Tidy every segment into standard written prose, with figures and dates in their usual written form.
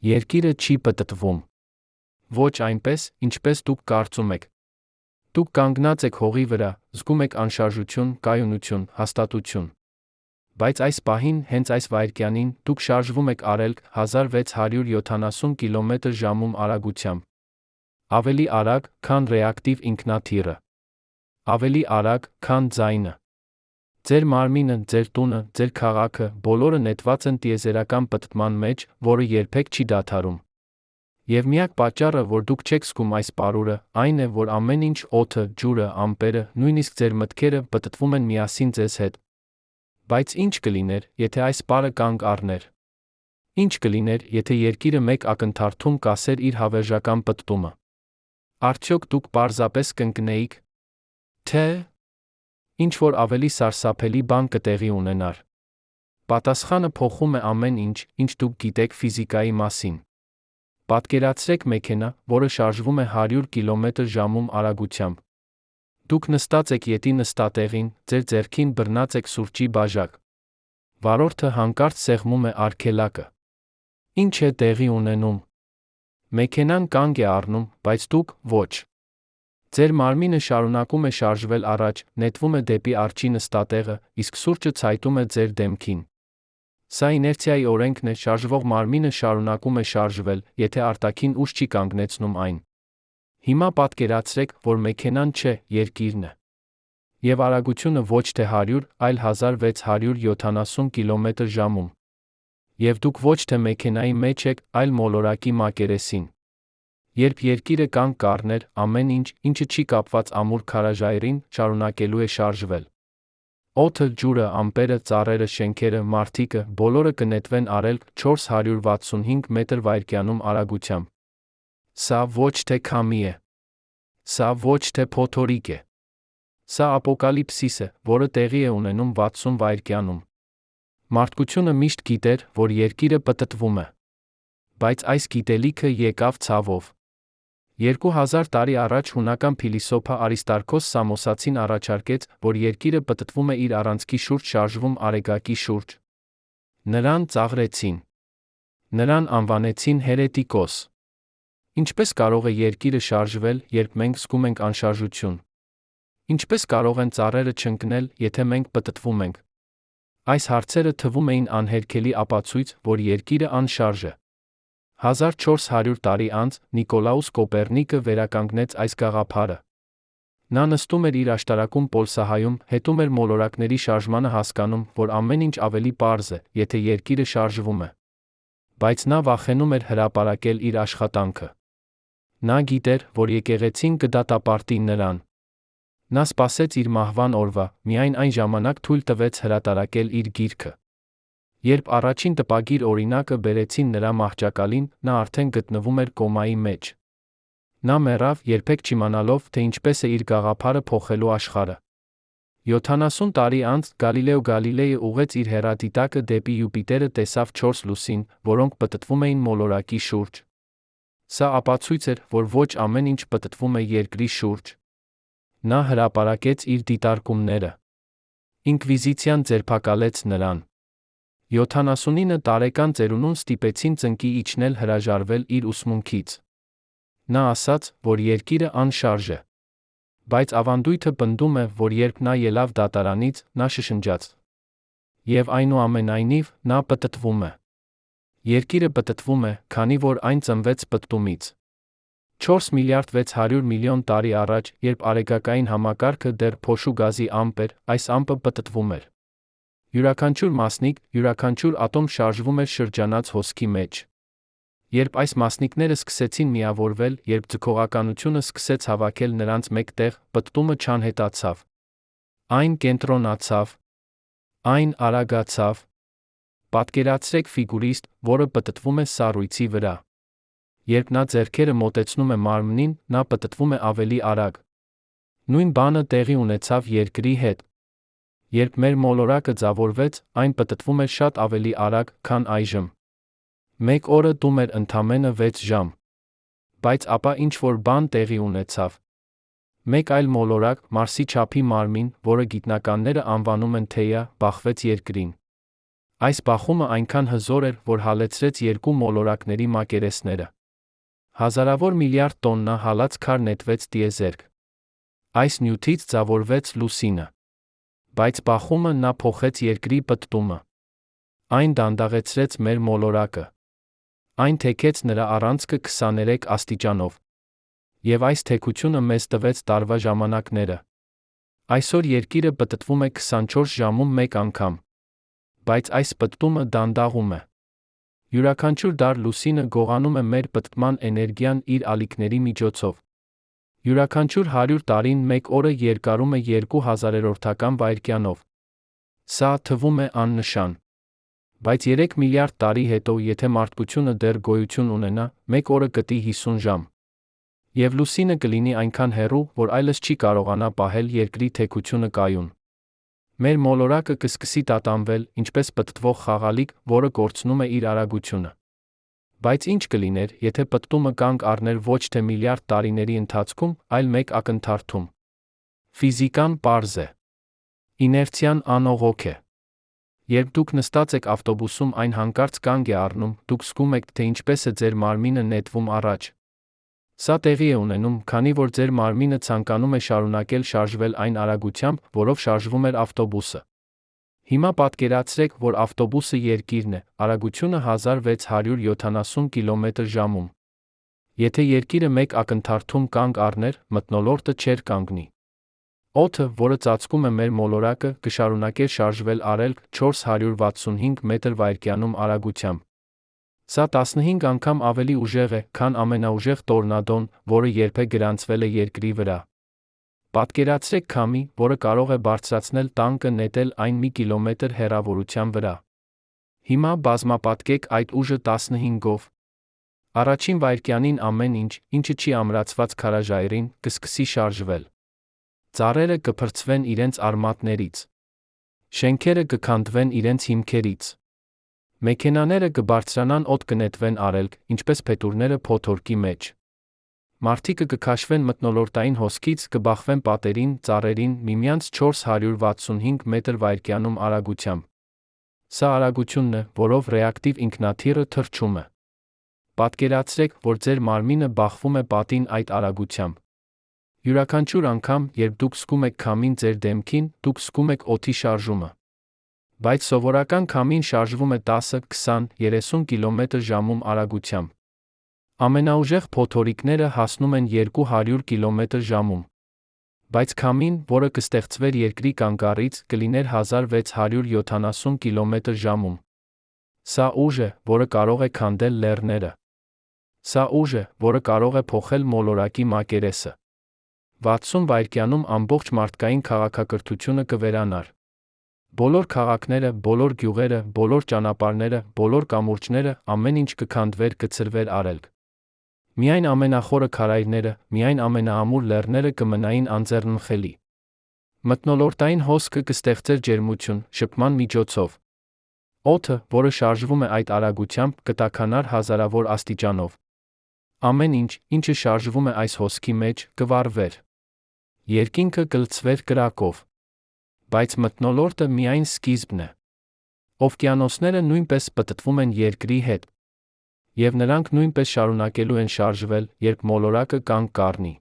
Երկիրը չի պտտվում։ Ոչ այնպես, ինչպես դուք կարծում եք։ Դուք կանգնած եք հողի վրա, զգում եք անշարժություն, կայունություն, հաստատություն։ Բայց այս պահին, հենց այս վայրկյանին, դուք շարժվում եք արելք 1670 կմ/ժ արագությամբ։ Ավելի արագ, քան ռեակտիվ ինքնաթիռը։ Ավելի արագ, քան ձայնը։ Ձեր մարմինը, ձեր տունը, ձեր քաղաքը, բոլորը նետված են տիեզերական պտտման մեջ, որը երբեք չի դադարում։ Եվ միակ պատճառը, որ դուք չեք զգում այս պարուրը, այն է, որ ամեն ինչ, օդը, ջուրը, ամպերը, նույնիսկ ձեր մտքերը պտտվում են միասին ձեզ հետ։ Բայց ինչ կլիներ, եթե այս պարը կանգ առներ։ Ինչ կլիներ, եթե երկիրը մեկ ակնթարթում կասեր իր հավերժական պտտումը։ Արդյոք դուք պարզապես կընկնեիք, թե ինչ որ ավելի սարսափելի բան կտեղի ունենար։ Պատասխանը փոխում է ամեն ինչ, ինչ դուք գիտեք ֆիզիկայի մասին։ Պատկերացրեք մեքենա, որը շարժվում է 100 կմ/ժ արագությամբ։ Դուք նստած եք ետի նստատեղին, ձեր ձեռքին բռնած եք սուրճի բաժակ։ Վարորդը հանկարծ սեղմում է արգելակը։ Ինչ է տեղի ունենում։ Մեքենան կանգ է առնում, բայց դուք՝ ոչ։ Ձեր մարմինը շարունակում է շարժվել առաջ, նետվում է դեպի արջի նստատեղը, իսկ սուրճը ցայտում է ձեր դեմքին։ Սա իներցիայի օրենքն է, շարժվող մարմինը շարունակում է շարժվել, եթե արտաքին ուժ չի կանգնեցնում այն։ Հիմա պատկերացրեք, որ մեքենան չէ, երկիրն է։ Եվ արագությունը ոչ թե 100, այլ 1670 կմ/ժ։ Եվ դուք ոչ թե մեքենայի մեջ եք, այլ մոլորակի մակերեսին։ Երբ երկիրը կանգ կառներ, ամեն ինչ, ինչը չի կապված ամուր քարաժայռին, շարունակելու է շարժվել։ Օդը, ջուրը, ամպերը, ծառերը, շենքերը, մարդիկը, բոլորը կնետվեն արելք 465 մետր/վայրկյանում արագությամբ։ Սա ոչ թե քամի է։ Սա ոչ թե փոթորիկ է։ Սա ապոկալիպսիս է, որը տեղի է ունենում 60 վայրկյանում։ Մարդկությունը միշտ գիտեր, որ երկիրը պտտվում է։ Բայց այս գիտելիքը եկավ ցավով։ 2000 տարի առաջ հունական փիլիսոփա Արիստարքոս Սամոսացին առաջարկեց, որ երկիրը պտտվում է իր առանցքի շուրջ շարժվում արեգակի շուրջ։ Նրան ծաղրեցին։ Նրան անվանեցին հերետիկոս։ Ինչպես կարող է երկիրը շարժվել, երբ մենք զգում ենք անշարժություն։ Ինչպես կարող են ծառերը չընկնել, եթե մենք պտտվում ենք։ Այս հարցերը թվում էին անհերքելի ապացույց, որ երկիրը անշարժ է։ 1400 տարի անց Նիկոլաուս Կոպեռնիկը վերականգնեց այս գաղափարը։ Նա նստում էր իր աշտարակում Պոլսահայում, հետում էր մոլորակների շարժմանը հասկանում, որ ամեն ինչ ավելի պարզ է, եթե երկիրը շարժվում է։ Բայց նա վախենում էր հրապարակել իր աշխատանքը։ Նա գիտեր, որ եկեղեցին կդատապարտի նրան։ Նա սպասեց իր մահվան օրվա, միայն այն ժամանակ թույլ տվեց հրատարակել իր գիրքը։ Երբ առաջին տպագիր օրինակը բերեցին նրա մահճակալին, նա արդեն գտնվում էր կոմայի մեջ։ Նա մեռավ, երբեք չիմանալով, թե ինչպես է իր գաղափարը փոխելու աշխարհը։ 70 տարի անց Գալիլեո Գալիլեյը ուղղեց իր հեռադիտակը դեպի Յուպիտերը, տեսավ 4 լուսին, որոնք պտտվում էին մոլորակի շուրջ։ Սա ապացույց էր, որ ոչ ամեն ինչ պտտվում է երկրի շուրջ։ Նա հրապարակեց իր դիտարկումները։ Ինկվիզիցիան ձերբակալեց նրան։ 79 տարեկան ծերունուն ստիպեցին ծնկի իջնել հրաժարվել իր ուսմունքից։ Նա ասաց, որ երկիրը անշարժ է։ Բայց ավանդույթը պնդում է, որ երբ նա ելավ դատարանից, նա շշնջաց։ Եվ այնուամենայնիվ, նա պտտվում է։ Երկիրը պտտվում է, քանի որ այն ծնվեց պտտումից։ 4 միլիարդ 600 միլիոն տարի առաջ, երբ արեգակային համակարգը դեռ փոշու գազի ամպ էր, այս ամպը պտտվում էր։ Յուրաքանչյուր մասնիկ, յուրաքանչյուր ատոմ շարժվում էր շրջանած հոսքի մեջ։ Երբ այս մասնիկները սկսեցին միավորվել, երբ ձգողականությունը սկսեց հավաքել նրանց մեկտեղ, պտտումը չանհետացավ։ Այն կենտրոնացավ։ Այն արագացավ։ Պատկերացրեք ֆիգուրիստ, որը պտտվում է սառույցի վրա։ Երբ նա ձեռքերը մոտեցնում է մարմնին, նա պտտվում է ավելի արագ։ Նույն բանը տեղի ունեցավ երկրի հետ։ Երբ մեր մոլորակը ձավորվեց, այն պտտվում էր շատ ավելի արագ, քան այժմ։ Մեկ օրը տում էր ընդամենը 6 ժամ։ Բայց ապա ինչ-որ բան տեղի ունեցավ։ Մեկ այլ մոլորակ, Մարսի չափի մարմին, որը գիտնականները անվանում են Թեիա, բախվեց երկրին։ Այս բախումը այնքան հզոր էր, որ հալեցրեց երկու մոլորակների մակերեսները։ Հազարավոր միլիարդ տոննա հալած քար նետվեց տիեզերք։ Այս նյութից ձևավորվեց լուսինը։ Բայց բախումը նա փոխեց երկրի պտտումը։ Այն դանդաղեցրեց մեր մոլորակը։ Այն թեքեց նրա առանցքը 23 աստիճանով։ Եվ այս թեքությունը մեզ տվեց տարվա ժամանակները։ Այսօր երկիրը պտտվում է 24 ժամում մեկ անգամ։ Բայց այս պտտումը դանդաղում է։ Յուրաքանչյուր դար լուսինը գողանում է մեր պտտման էներգիան իր ալիքների միջոցով։ Յուրաքանչյուր 100 տարին մեկ օրը երկարում է 2000-ական վայրկյանով։ Սա թվում է աննշան։ Բայց 3 միլիարդ տարի հետո, եթե մարդկությունը դեռ գոյություն ունենա, մեկ օրը կտի 50 ժամ։ Եվ լուսինը կլինի այնքան հեռու, որ այլևս չի կարողանա պահել երկրի թեքությունը կայուն։ Մեր մոլորակը կսկսի տատանվել, ինչպես պտտվող խաղալիք, որը կորցնում է իր արագությունը։ Բայց ինչ կլիներ, եթե պտտումը կանգ առներ ոչ թե միլիարդ տարիների ընթացքում, այլ մեկ ակնթարթում։ Ֆիզիկան պարզ է։ Իներցիան անողոք է։ Երբ դուք նստած եք ավտոբուսում, այն հանկարծ կանգ է առնում, դուք զգում եք, թե ինչպես է ձեր մարմինը նետվում առաջ։ Սա տեղի է ունենում, քանի որ ձեր մարմինը ցանկանում է շարունակել շարժվել այն արագությամբ, որով շարժվում էր ավտոբուսը։ Հիմա պատկերացրեք, որ ավտոբուսը երկիրն է, արագությունը 1670 կմ/ժ։ Եթե երկիրը մեկ ակնթարթում կանգ առներ, մթնոլորտը չէր կանգնի։ Օդը, որը ծածկում է մեր մոլորակը, կշարունակեր շարժվել արելք 465 մետր/վայրկյանում արագությամբ։ Սա 15 անգամ ավելի ուժեղ է, քան ամենաուժեղ տորնադոն, որը երբեք գրանցվել է երկրի վրա։ Պատկերացրեք քամի, որը կարող է բարձրացնել տանկը նետել այն մի կիլոմետր հեռավորության վրա։ Հիմա բազմապատկեք այդ ուժը 15-ով։ Առաջին վայրկյանին ամեն ինչ, ինչը չի ամրացված քարաժայռին, կսկսի շարժվել։ Ծառերը կփրծվեն իրենց արմատներից։ Շենքերը կքանդվեն իրենց հիմքերից։ Մեքենաները կբարձրանան օդ կնետվեն արելք, ինչպես փետուրները փոթորկի մեջ։ Մարդիկը կքաշվեն մթնոլորտային հոսքից, կբախվեն պատերին, ծառերին, միմյանց 465 մետր/վայրկյանում արագությամբ։ Սա արագությունն է, որով ռեակտիվ ինքնաթիռը թռչում է։ Պատկերացրեք, որ ձեր մարմինը բախվում է պատին այդ արագությամբ։ Յուրաքանչյուր անգամ, երբ դուք զգում եք քամին ձեր դեմքին, դուք զգում եք օդի շարժումը։ Բայց սովորական քամին շարժվում է 10, 20, 30 կմ/ժ արագությամբ։ Ամենաուժեղ փոթորիկները հասնում են 200 կմ/ժ։ Բայց քամին, որը կստեղծվեր երկրի կանգառից, կլիներ 1670 կմ/ժ։ Սա ուժ է, որը կարող է քանդել լեռները։ Սա ուժ է, որը կարող է փոխել մոլորակի մակերեսը։ 60 վայրկյանում ամբողջ մարդկային քաղաքակրթությունը կվերանար։ Բոլոր քաղաքները, բոլոր գյուղերը, բոլոր ճանապարհները, բոլոր կամուրջները, ամեն ինչ կքանդվեր, կցրվեր արելք։ Միայն ամենախորը քարայրները, միայն ամենաամուր լեռները կմնային անձեռնմխելի։ Մթնոլորտային հոսքը կստեղծեր ջերմություն, շփման միջոցով։ Օդը, որը շարժվում է այդ արագությամբ, կտաքանար հազարավոր աստիճանով։ Ամեն ինչ, ինչը շարժվում է այս հոսքի մեջ, կվառվեր։ Երկինքը կլցվեր կրակով։ Բայց մթնոլորտը միայն սկիզբն է։ Օվկիանոսները նույնպես պտտվում են երկրի հետ։ Եվ նրանք նույնպես շարունակելու են շարժվել, երբ մոլորակը կանգ կառնի։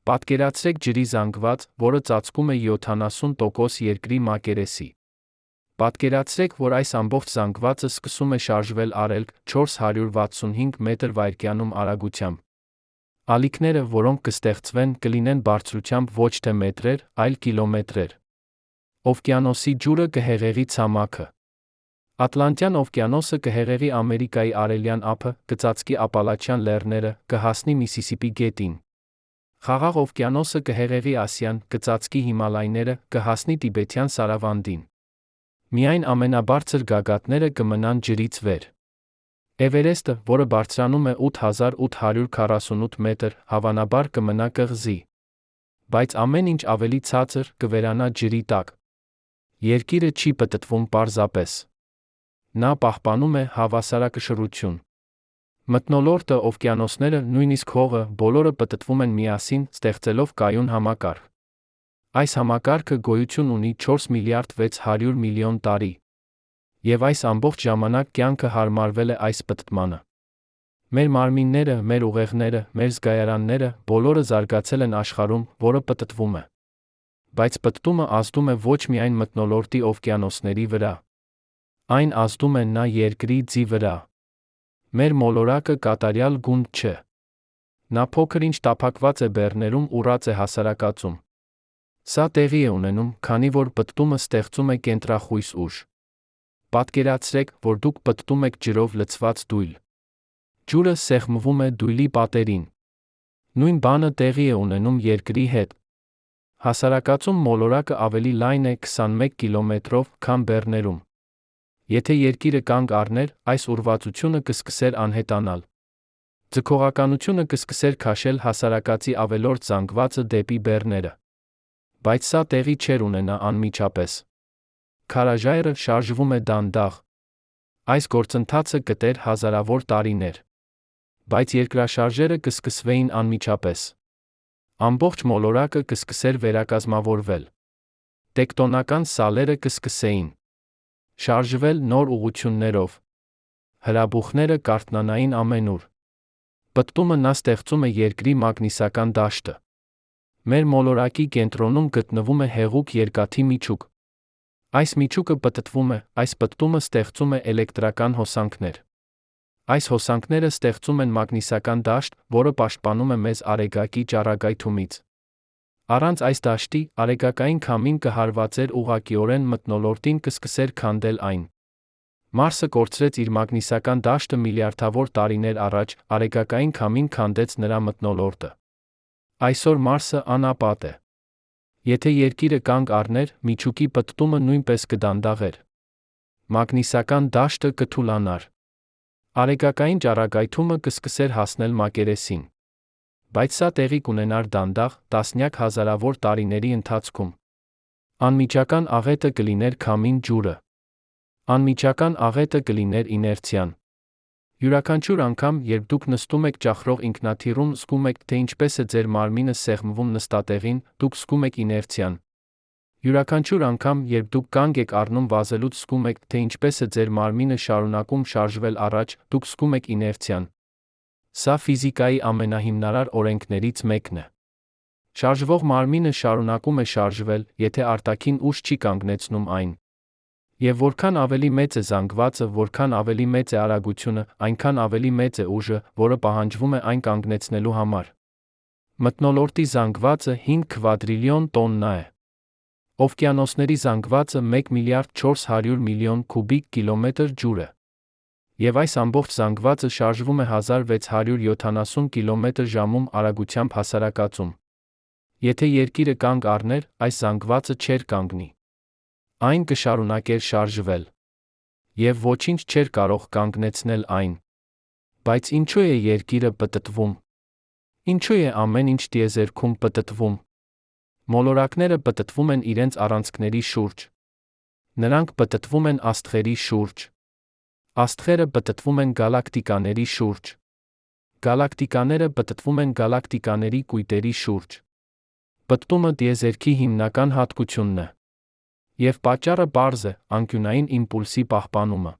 Պատկերացրեք ջրի զանգված, որը ծածկում է 70% երկրի մակերեսի։ Պատկերացրեք, որ այս ամբողջ զանգվածը սկսում է շարժվել արելք 465 մետր/վայրկյանում արագությամբ։ Ալիքները, որոնք կստեղծվեն, կլինեն բարձրությամբ ոչ թե մետրեր, այլ կիլոմետրեր։ Օվկիանոսի ջուրը կհեղեղի ցամաքը։ Ատլանտյան օվկիանոսը կհեղեղի Ամերիկայի արևելյան ափը, կծածկի Ապալաչյան լեռները, կհասնի Միսիսիպի գետին։ Խաղաղ օվկիանոսը կհեղեղի Ասիան, կծածկի Հիմալայները, կհասնի Տիբեթյան Սարավանդին։ Միայն ամենաբարձր գագաթները կմնան ջրից վեր։ Էվերեստը, որը բարձրանում է 8848 մետր, հավանաբար կմնա կղզի։ Բայց ամեն ինչ ավելի ցածր կվերանա ջրի տակ։ Երկիրը չի պտտվում պարզապես։ Նա պահպանում է հավասարակշռություն։ Մթնոլորտը, օվկիանոսները, նույնիսկ հողը, բոլորը պտտվում են միասին, ստեղծելով կայուն համակարգ։ Այս համակարգը գոյություն ունի 4 միլիարդ 600 միլիոն տարի։ Եվ այս ամբողջ ժամանակ կյանքը հարմարվել է այս պտտմանը։ Մեր մարմինները, մեր ուղեղները, մեր զգայարանները բոլորը զարգացել են աշխարհում, որը պտտվում է։ Բայց պտտումը ազդում է ոչ միայն մթնոլորտի օվկիանոսների վրա։ Այն ազդում է նա երկրի ձի վրա։ Մեր մոլորակը կատարյալ գունդ չէ։ Նա փոքր-ինչ տափակված է բեռներում ու ռաց է հասարակածում։ Սա տեղի է ունենում, քանի որ պտտումը ստեղծում է կենտրախույս ուժ։ Պատկերացրեք, որ դուք պտտում եք ջրով լցված դույլ։ Ջուրը սեղմվում է դույլի պատերին։ Նույն բանը տեղի է ունենում երկրի հետ։ Հասարակածում մոլորակը ավելի լայն է 21 կիլոմետրով, քան բեռներում։ Եթե երկիրը կանգ առներ, այս ուրվացությունը կսկսեր անհետանալ։ Ձգողականությունը կսկսեր քաշել հասարակածի ավելորդ զանգվածը դեպի բեռները։ Բայց սա տեղի չէր ունենա անմիջապես։ Քարաժայռը շարժվում է դանդաղ։ Այս գործընթացը կտեր հազարավոր տարիներ։ Բայց երկրաշարժերը կսկսվեին անմիջապես։ Ամբողջ մոլորակը կսկսեր վերակազմավորվել։ Տեկտոնական սալերը կսկսեին շարժվել նոր ուղղություններով։ Հրաբուխները կարթնանային ամենուր։ Պտտումը նա ստեղծում է երկրի մագնիսական դաշտը։ Մեր մոլորակի կենտրոնում գտնվում է հեղուկ երկաթի միջուկ։ Այս միջուկը պտտվում է, այս պտտումը ստեղծում է էլեկտրական հոսանքներ։ Այս հոսանքները ստեղծում են մագնիսական դաշտ, որը պաշտպանում է մեզ արեգակի ճառագայթումից։ Առանց այս դաշտի, արեգակային քամին կհարվածեր ուղղակիորեն մթնոլորտին, կսկսեր քանդել այն։ Մարսը կորցրեց իր մագնիսական դաշտը միլիարդավոր տարիներ առաջ, արեգակային քամին քանդեց նրա մթնոլորտը։ Այսօր Մարսը անապատ է։ Եթե երկիրը կանգ առներ, միջուկի պտտումը նույնպես կդանդաղեր։ Մագնիսական դաշտը կթուլանար։ Արեգակային ճառագայթումը կսկսեր հասնել մակերեսին։ Բայց սա տեղի կունենար դանդաղ, տասնյակ հազարավոր տարիների ընթացքում։ Անմիջական աղետը կլիներ քամին ջուրը։ Անմիջական աղետը կլիներ իներցիան։ Յուրաքանչյուր անգամ, երբ դուք նստում եք ճախրող ինքնաթիռում, զգում եք, թե ինչպես է ձեր մարմինը սեղմվում նստատեղին, դուք զգում եք իներցիան։ Յուրաքանչյուր անգամ, երբ դուք կանգ եք առնում վազելուց, զգում եք, թե ինչպես է ձեր մարմինը շարունակում շարժվել առաջ, դուք զգում եք իներցիան։ Սա ֆիզիկայի ամենահիմնարար օրենքներից մեկն է։ Շարժվող մարմինը շարունակում է շարժվել, եթե արտաքին ուժ չի կանգնեցնում այն։ Եվ որքան ավելի մեծ է զանգվածը, որքան ավելի մեծ է արագությունը, այնքան ավելի մեծ է ուժը, որը պահանջվում է այն կանգնեցնելու համար։ Մթնոլորտի զանգվածը 5 քվադրիլիոն տոննա է։ Օվկիանոսների զանգվածը 1 միլիարդ 400 միլիոն քուբիկ կիլոմետր ջուր է։ Եվ այս ամբողջ զանգվածը շարժվում է 1670 կմ/ժ արագությամբ հասարակածում։ Եթե երկիրը կանգ առներ, այս զանգվածը չէր կանգնի։ Այն կշարունակեր շարժվել։ Եվ ոչինչ չէր կարող կանգնեցնել այն։ Բայց ինչու է երկիրը պտտվում։ Ինչու է ամեն ինչ տիեզերքում պտտվում։ Մոլորակները պտտվում են իրենց առանցքների շուրջ։ Նրանք պտտվում են աստղերի շուրջ։ Աստղերը պտտվում են գալակտիկաների շուրջ։ Գալակտիկաները պտտվում են գալակտիկաների կույտերի շուրջ։ Պտտումը տիեզերքի հիմնական հատկությունն է։ Եվ պատճառը պարզ է՝ անկյունային իմպուլսի պահպանումը։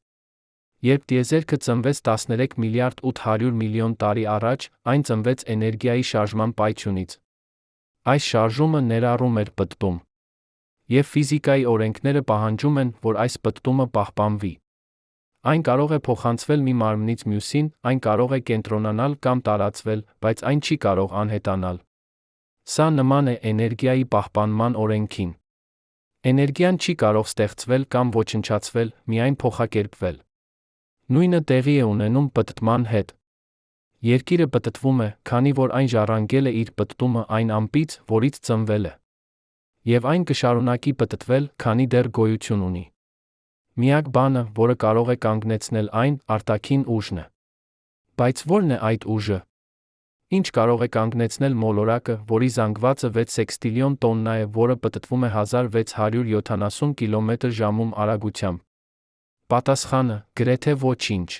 Երբ տիեզերքը ծնվեց 13 միլիարդ 800 միլիոն տարի առաջ, այն ծնվեց էներգիայի շարժման պայթյունից։ Այս շարժումը ներառում էր պտտում։ Եվ ֆիզիկայի օրենքները պահանջում են, որ այս պտտումը պահպանվի։ Այն կարող է փոխանցվել մի մարմնից մյուսին, այն կարող է կենտրոնանալ կամ տարածվել, բայց այն չի կարող անհետանալ։ Սա նման է էներգիայի պահպանման օրենքին։ Էներգիան չի կարող ստեղծվել կամ ոչնչացվել, միայն փոխակերպվել։ Նույնը տեղի է ունենում պտտման հետ։ Երկիրը պտտվում է, քանի որ այն ժառանգել է իր պտտումը այն ամպից, որից ծնվել է։ Եվ այն կշարունակի պտտվել, քանի դեռ գոյություն ունի։ Միակ բանը, որը կարող է կանգնեցնել այն, արտաքին ուժն է։ Բայց ո՞րն է այդ ուժը։ Ինչ կարող է կանգնեցնել մոլորակը, որի զանգվածը 6 սեքստիլիոն տոննա է, որը պտտվում է 1670 կմ/ժ արագությամբ։ Պատասխանը՝ գրեթե ոչինչ։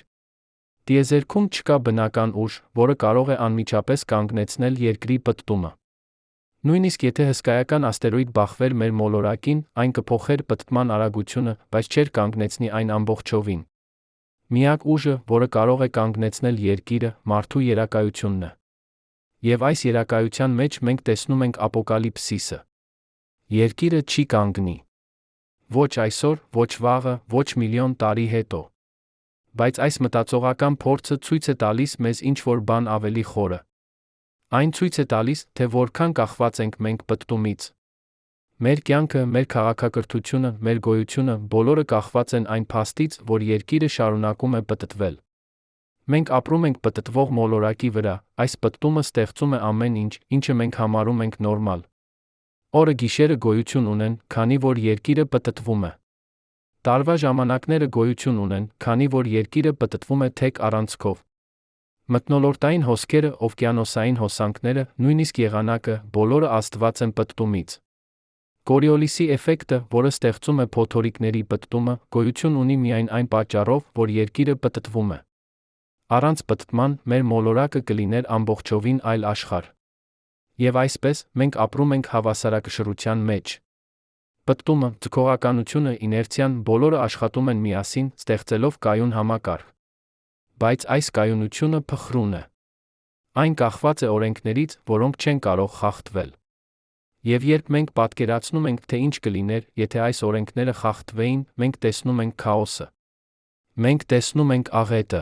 Տիեզերքում չկա բնական ուժ, որը կարող է անմիջապես կանգնեցնել երկրի պտտումը։ Նույնիսկ եթե հսկայական աստերոիդ բախվեր մեր մոլորակին, այն կփոխեր պտտման արագությունը, բայց չէր կանգնեցնի այն ամբողջովին։ Միակ ուժը, որը կարող է կանգնեցնել երկիրը, մարդու երակայությունն է։ Եվ այս երակայության մեջ մենք տեսնում ենք Ապոկալիպսիսը։ Երկիրը չի կանգնի։ Ոչ այսօր, ոչ վաղը, ոչ միլիոն տարի հետո։ Բայց այս մտածողական փորձը ցույց է տալիս մեզ ինչ-որ բան ավելի խորը։ Այն ցույց է տալիս, թե որքան կախված ենք մենք պտտումից։ Մեր կյանքը, մեր քաղաքակրթությունը, մեր գոյությունը բոլորը կախված են այն փաստից, որ երկիրը շարունակում է պտտվել։ Մենք ապրում ենք պտտվող մոլորակի վրա, այս պտտումը ստեղծում է ամեն ինչ, ինչը մենք համարում ենք նորմալ։ Օրը գիշերը գոյություն ունեն, քանի որ երկիրը պտտվում է։ Տարվա ժամանակները գոյություն ունեն, քանի որ երկիրը պտտվում է թեք առանցքով։ Մթնոլորտային հոսքերը, օվկիանոսային հոսանքները, նույնիսկ եղանակը, բոլորը աստված են պտտումից։ Կորիոլիսի էֆեկտը, որը ստեղծում է փոթորիկների պտտումը, գոյություն ունի միայն այն պատճառով, որ երկիրը պտտվում է։ Առանց պտտման մեր մոլորակը կլիներ ամբողջովին այլ աշխարհ։ Եվ այսպես, մենք ապրում ենք հավասարակշռության մեջ։ Պտտումը, ձգողականությունը, իներցիան բոլորը աշխատում են միասին, ստեղծելով կայուն համակարգ։ Բայց այս կայունությունը փխրուն է։ Այն կախված է օրենքներից, որոնք չեն կարող խախտվել։ Եվ երբ մենք պատկերացնում ենք, թե ինչ կլիներ, եթե այս օրենքները խախտվեին, մենք տեսնում ենք քաոսը։ Մենք տեսնում ենք աղետը։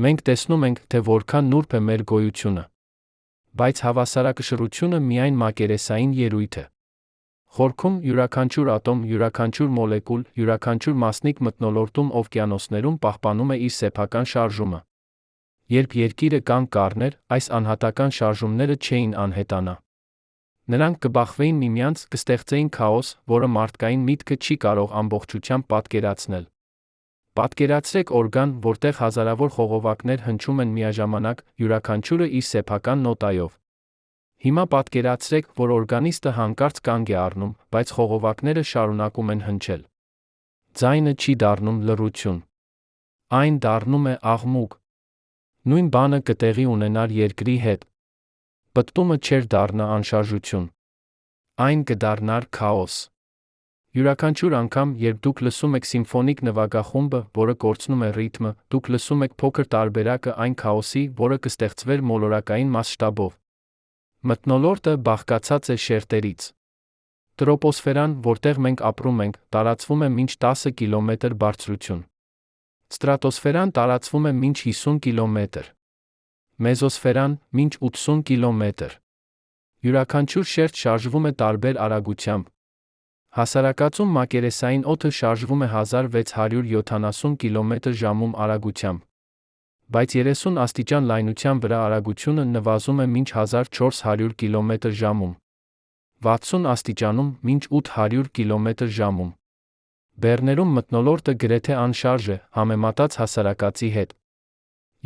Մենք տեսնում ենք, թե որքան նուրբ է մեր գոյությունը։ Բայց հավասարակշռությունը միայն մակերեսային ելույթ է։ Խորքում յուրաքանչյուր ատոմ, յուրաքանչյուր մոլեկուլ, յուրաքանչյուր մասնիկ մթնոլորտում օվկիանոսներում պահպանում է իր սեփական շարժումը։ Երբ երկիրը կանգ կառներ, այս անհատական շարժումները չէին անհետանա։ Նրանք կբախվեին միմյանց, կստեղծեին քաոս, որը մարդկային միտքը չի կարող ամբողջությամբ պատկերացնել։ Պատկերացրեք օրգան, որտեղ հազարավոր խողովակներ հնչում են միաժամանակ, յուրաքանչյուրը իր սեփական նոտայով։ Հիմա պատկերացրեք, որ օրգանիստը հանկարծ կանգ է առնում, բայց խողովակները շարունակում են հնչել։ Ձայնը չի դառնում լռություն։ Այն դառնում է աղմուկ։ Նույն բանը կտեղի ունենար երկրի հետ։ Պտտումը չէր դառնա անշարժություն։ Այն կդառնար քաոս։ Յուրաքանչյուր անգամ, երբ դուք լսում եք սիմֆոնիկ նվագախումբը, որը կորցնում է ռիթմը, դուք լսում եք փոքր տարբերակը այն քաոսի, որը կստեղծվեր մոլորակային մասշտաբով։ Մթնոլորտը բաղկացած է շերտերից։ Տրոպոսֆերան, որտեղ մենք ապրում ենք, տարածվում է մինչ 10 կիլոմետր բարձրություն։ Ստրատոսֆերան տարածվում է մինչ 50 կիլոմետր։ Մեզոսֆերան՝ մինչ 80 կիլոմետր։ Յուրաքանչյուր շերտ շարժվում է տարբեր արագությամբ։ Հասարակածում մակերեսային օդը շարժվում է 1670 կմ/ժ արագությամբ։ Բայց 30 աստիճան լայնության վրա արագությունը նվազում է մինչ 1400 կմ/ժ։ 60 աստիճանում մինչ 800 կմ/ժ։ Բեռներում մթնոլորտը գրեթե անշարժ է, համեմատած հասարակածի հետ։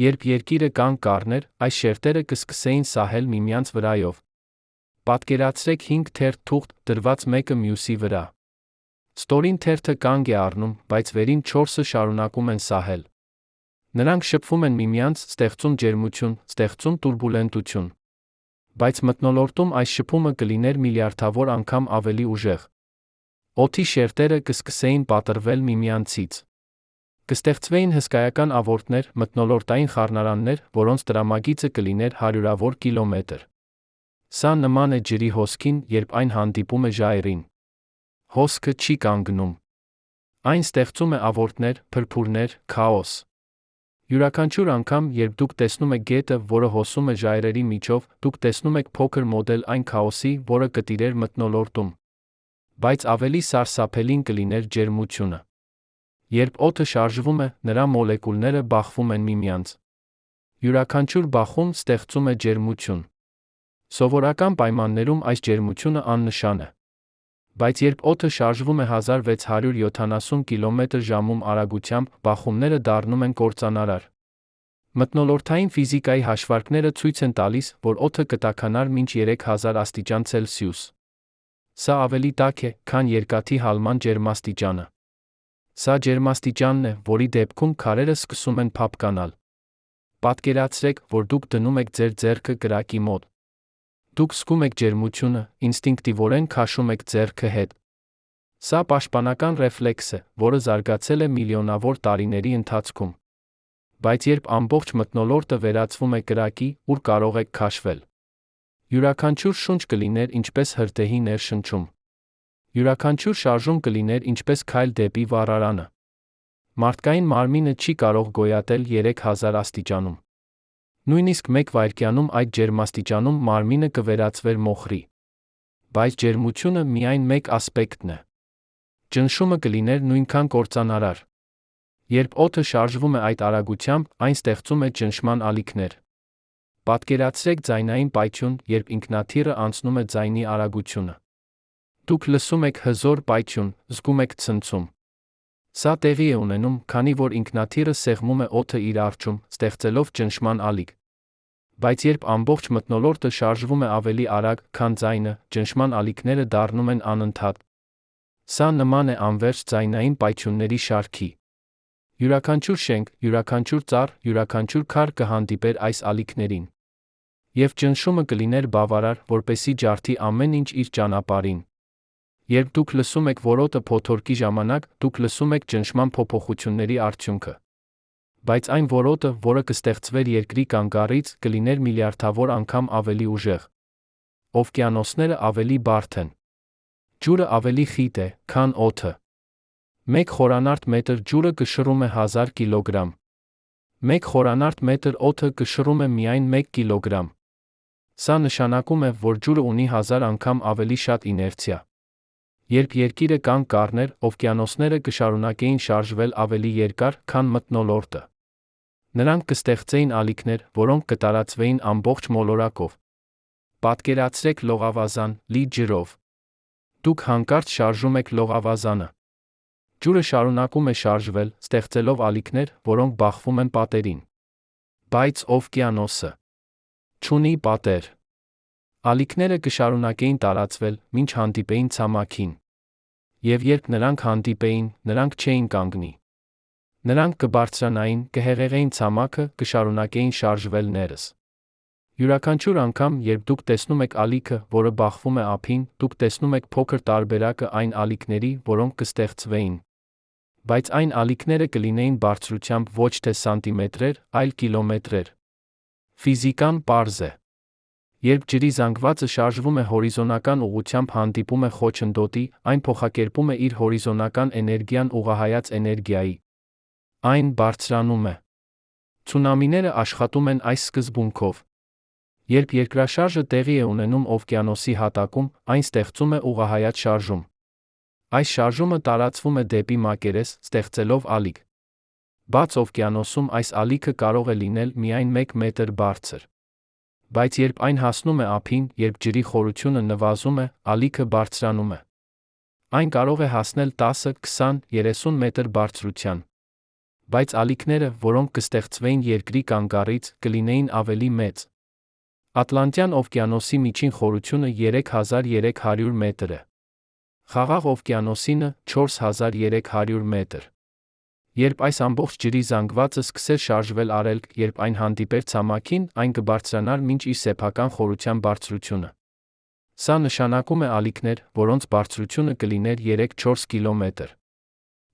Երբ երկիրը կանգ կառներ, այս շերտերը կսկսեին սահել միմյանց վրայով։ Պատկերացրեք 5 թերթ թուղթ, դրված մեկը մյուսի վրա։ Ստորին թերթը կանգ է առնում, բայց վերին 4-ը շարունակում են սահել։ Նրանք շփվում են միմյանց, ստեղծում ջերմություն, ստեղծում տուրբուլենտություն։ Բայց մթնոլորտում այս շփումը կլիներ միլիարդավոր անգամ ավելի ուժեղ։ Օդի շերտերը կսկսեին պատռվել միմյանցից։ Կստեղծվեին հսկայական ավորտներ, մթնոլորտային խառնարաններ, որոնց տրամագիծը կլիներ հարյուրավոր կիլոմետր։ Սա նման է ջրի հոսքին, երբ այն հանդիպում է ժայռին։ Հոսքը չի կանգնում։ Այն ստեղծում է ավորտներ, փրփուրներ, քաոս։ Յուրաքանչյուր անգամ, երբ դուք տեսնում եք գետը, որը հոսում է ժայռերի միջով, դուք տեսնում եք փոքր մոդել այն քաոսի, որը կտիրեր մթնոլորտում։ Բայց ավելի սարսափելին կլիներ ջերմությունը։ Երբ օդը շարժվում է, նրա մոլեկուլները բախվում են միմյանց։ Յուրաքանչյուր բախում ստեղծում է ջերմություն։ Սովորական պայմաններում այս ջերմությունը աննշան է։ Բայց երբ օդը շարժվում է 1670 կմ/ժ արագությամբ, բախումները դառնում են կործանարար։ Մթնոլորտային ֆիզիկայի հաշվարկները ցույց են տալիս, որ օդը կտաքանար մինչ 3000 աստիճան Ցելսիուս։ Սա ավելի տաք է, քան երկաթի հալման ջերմաստիճանը։ Սա ջերմաստիճանն է, որի դեպքում քարերը սկսում են փափկանալ։ Պատկերացրեք, որ դուք դնում եք ձեր ձեռքը կրակի մոտ։ Դուք զգում եք ջերմությունը, ինստինկտիվորեն քաշում եք ձեռքը հետ։ Սա պաշտպանական ռեֆլեքս է, որը զարգացել է միլիոնավոր տարիների ընթացքում։ Բայց երբ ամբողջ մթնոլորտը վերածվում է կրակի, ուր կարող եք քաշվել։ Յուրաքանչյուր շունչ կլիներ ինչպես հրդեհի ներշնչում։ Յուրաքանչյուր շարժում կլիներ ինչպես քայլ դեպի վառարանը։ Մարդկային մարմինը չի կարող գոյատել 3000 աստիճանում։ Նույնիսկ 1 վայրկյանում այդ ջերմաստիճանում մարմինը կվերածվեր մոխրի։ Բայց ջերմությունը միայն մեկ ասպեկտն է։ Ճնշումը կլիներ նույնքան կործանարար։ Երբ օդը շարժվում է այդ արագությամբ, այն ստեղծում է ճնշման ալիքներ։ Պատկերացրեք ձայնային պայթյուն, երբ ինքնաթիռը անցնում է ձայնի արագությունը։ Դուք լսում եք հզոր պայթյուն, զգում եք ցնցում։ Սա տեղի է ունենում, քանի որ ինքնաթիռը սեղմում է օդը իր առջում, ստեղծելով ճնշման ալիք։ Բայց երբ ամբողջ մթնոլորտը շարժվում է ավելի արագ, քան ձայնը, ճնշման ալիքները դառնում են անընդհատ։ Սա նման է անվերջ ձայնային պայթյունների շարքի։ Յուրաքանչյուր շենք, յուրաքանչյուր ծառ, յուրաքանչյուր քար կհանդիպեր այս ալիքներին։ Եվ ճնշումը կլիներ բավարար, որպեսզի ջարդի ամեն ինչ իր ճանապարհին։ Երբ դուք լսում եք որոտը փոթորկի ժամանակ, դուք լսում եք ճնշման փոփոխությունների արդյունքը։ Բայց այն որոտը, որը կստեղծվեր երկրի կանգառից, կլիներ միլիարդավոր անգամ ավելի ուժեղ։ Օվկիանոսները ավելի բարդ են։ Ջուրը ավելի խիտ է, քան օդը։ 1 խորանարդ մետր ջուրը կշռում է 1000 կիլոգրամ։ 1 խորանարդ մետր օդը կշռում է միայն 1 կիլոգրամ։ Սա նշանակում է, որ ջուրը ունի 1000 անգամ ավելի շատ իներցիա։ Երբ երկիրը կանգ կառներ, օվկիանոսները կշարունակեին շարժվել ավելի երկար, քան մթնոլորտը։ Նրանք կստեղծեին ալիքներ, որոնք կտարածվեին ամբողջ մոլորակով։ Պատկերացրեք լողավազան, լի ջրով։ Դուք հանկարծ շարժում եք լողավազանը։ Ջուրը շարունակում է շարժվել, ստեղծելով ալիքներ, որոնք բախվում են պատերին։ Բայց օվկիանոսը չունի պատեր։ Ալիքները կշարունակեին տարածվել, մինչ հանդիպեին ցամաքին։ Եվ երբ նրանք հանդիպեին, նրանք չէին կանգնի։ Նրանք կբարձրանային, կհեղեղեին ցամաքը, կշարունակեին շարժվել ներս։ Յուրաքանչյուր անգամ, երբ դուք տեսնում եք ալիքը, որը բախվում է ափին, դուք տեսնում եք փոքր տարբերակը այն ալիքների, որոնք կստեղծվեին։ Բայց այն ալիքները կլինեին բարձրությամբ ոչ թե սանտիմետրեր, այլ կիլոմետրեր։ Ֆիզիկան պարզ է։ Երբ ջրի զանգվածը շարժվում է հորիզոնական ուղղությամբ հանդիպում է խոչընդոտի, այն փոխակերպում է իր հորիզոնական էներգիան ուղղահայաց էներգիայի։ Այն բարձրանում է։ Ցունամիները աշխատում են այս սկզբունքով։ Երբ երկրաշարժը տեղի է ունենում օվկիանոսի հատակում, այն ստեղծում է ուղղահայաց շարժում։ Այս շարժումը տարածվում է դեպի մակերես, ստեղծելով ալիք։ Բաց օվկիանոսում այս ալիքը կարող է լինել միայն 1 մետր բարձր։ Բայց երբ այն հասնում է ափին, երբ ջրի խորությունը նվազում է, ալիքը բարձրանում է։ Այն կարող է հասնել 10, 20, 30 մետր բարձրության։ Բայց ալիքները, որոնք կստեղծվեին երկրի կանգառից, կլինեին ավելի մեծ։ Ատլանտյան օվկիանոսի միջին խորությունը 3300 մետր է։ Խաղաղ օվկիանոսինը 4300 մետր։ Երբ այս ամբողջ ջրի զանգվածը սկսեր շարժվել արելք, երբ այն հանդիպեր ցամաքին, այն կբարձրանար մինչ իր սեփական խորության բարձրությունը։ Սա նշանակում է ալիքներ, որոնց բարձրությունը կլիներ 3-4 կիլոմետր։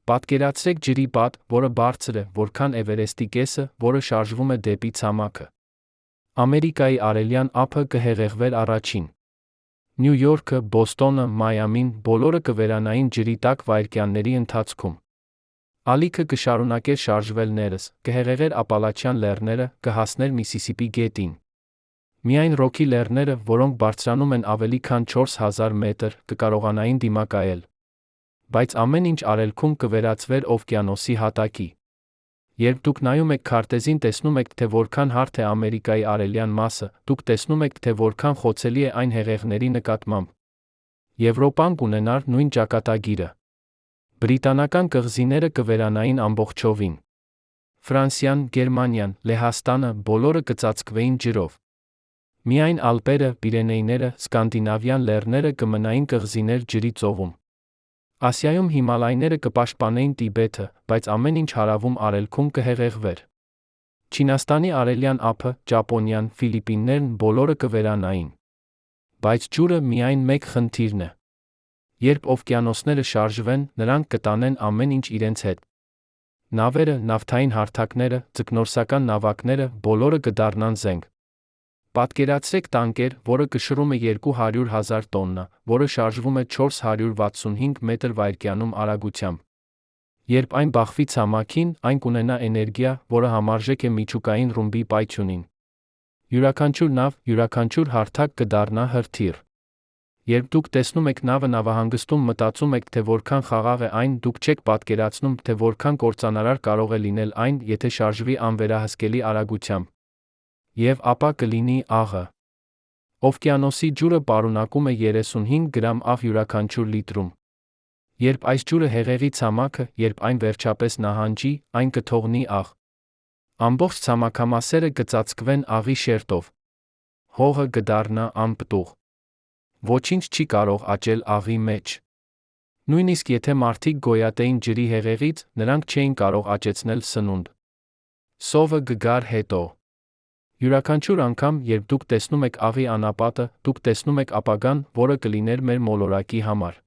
Պատկերացրեք ջրի պատ, որը բարձր է, որքան Էվերեստի կեսը, որը շարժվում է դեպի ցամաքը։ Ամերիկայի արևելյան ափը կհեղեղվեր առաջին։ Նյու Յորքը, Բոստոնը, Մայամին, բոլորը կվերանային ջրի տակ վայրկյանների ընթացքում։ Ալիքը կշարունակեր շարժվել ներս, կհեղեղեր Ապալաչյան լեռները, կհասներ Միսիսիպի գետին։ Միայն Ռոքի լեռները, որոնք բարձրանում են ավելի քան 4000 մետր, կկարողանային դիմակայել։ Բայց ամեն ինչ արևելքում կվերածվեր օվկիանոսի հատակի։ Երբ դուք նայում եք քարտեզին, տեսնում եք, թե որքան հարթ է Ամերիկայի արևելյան մասը, դուք տեսնում եք, թե որքան խոցելի է այն հեղեղների նկատմամբ։ Եվրոպան կունենար նույն ճակատագիրը։ Բրիտանական կղզիները կվերանային ամբողջովին։ Ֆրանսիան, Գերմանիան, Լեհաստանը, բոլորը կծածկվեին ջրով։ Միայն Ալպերը, Պիրենեյները, Սկանդինավյան լեռները կմնային կղզիներ ջրի ծովում։ Ասիայում Հիմալայները կպաշտպանեին Տիբեթը, բայց ամեն ինչ հարավում արևելքում կհեղեղվեր։ Չինաստանի արևելյան ափը, Ճապոնիան, Ֆիլիպիններն բոլորը կվերանային։ Բայց ջուրը միայն մեկ խնդիրն է։ Երբ օվկիանոսները շարժվեն, նրանք կտանեն ամեն ինչ իրենց հետ։ Նավերը, նավթային հարթակները, ձկնորսական նավակները, բոլորը կդառնան զենք։ Պատկերացրեք տանկեր, որը կշռում է 200,000 տոննա, որը շարժվում է 465 մետր/վայրկյանում արագությամբ։ Երբ այն բախվի ցամաքին, այն կունենա էներգիա, որը համարժեք է միջուկային ռումբի պայթյունին։ Յուրաքանչյուր նավ, յուրաքանչյուր հարթակ կդառնա հրթիռ։ Երբ դուք տեսնում եք նավը նավահանգստում, մտածում եք, թե որքան խաղաղ է այն, դուք չեք պատկերացնում, թե որքան կործանարար կարող է լինել այն, եթե շարժվի անվերահսկելի արագությամբ։ Եվ ապա կլինի աղը։ Օվկիանոսի ջուրը պարունակում է 35 գրամ աղ յուրաքանչյուր լիտրում։ Երբ այս ջուրը հեղեղի ցամաքը, երբ այն վերջապես նահանջի, այն կթողնի աղ։ Ամբողջ ցամաքամասերը կծածկվեն աղի շերտով։ Հողը կդառնա անպտուղ։ Ոչինչ չի կարող աճել աղի մեջ։ Նույնիսկ եթե մարդիկ գոյատեին ջրի հեղեղից, նրանք չէին կարող աճեցնել սնունդ։ Սովը կգար հետո։ Յուրաքանչյուր անգամ, երբ դուք տեսնում եք աղի անապատը, դուք տեսնում եք ապագան, որը կլիներ մեր մոլորակի համար։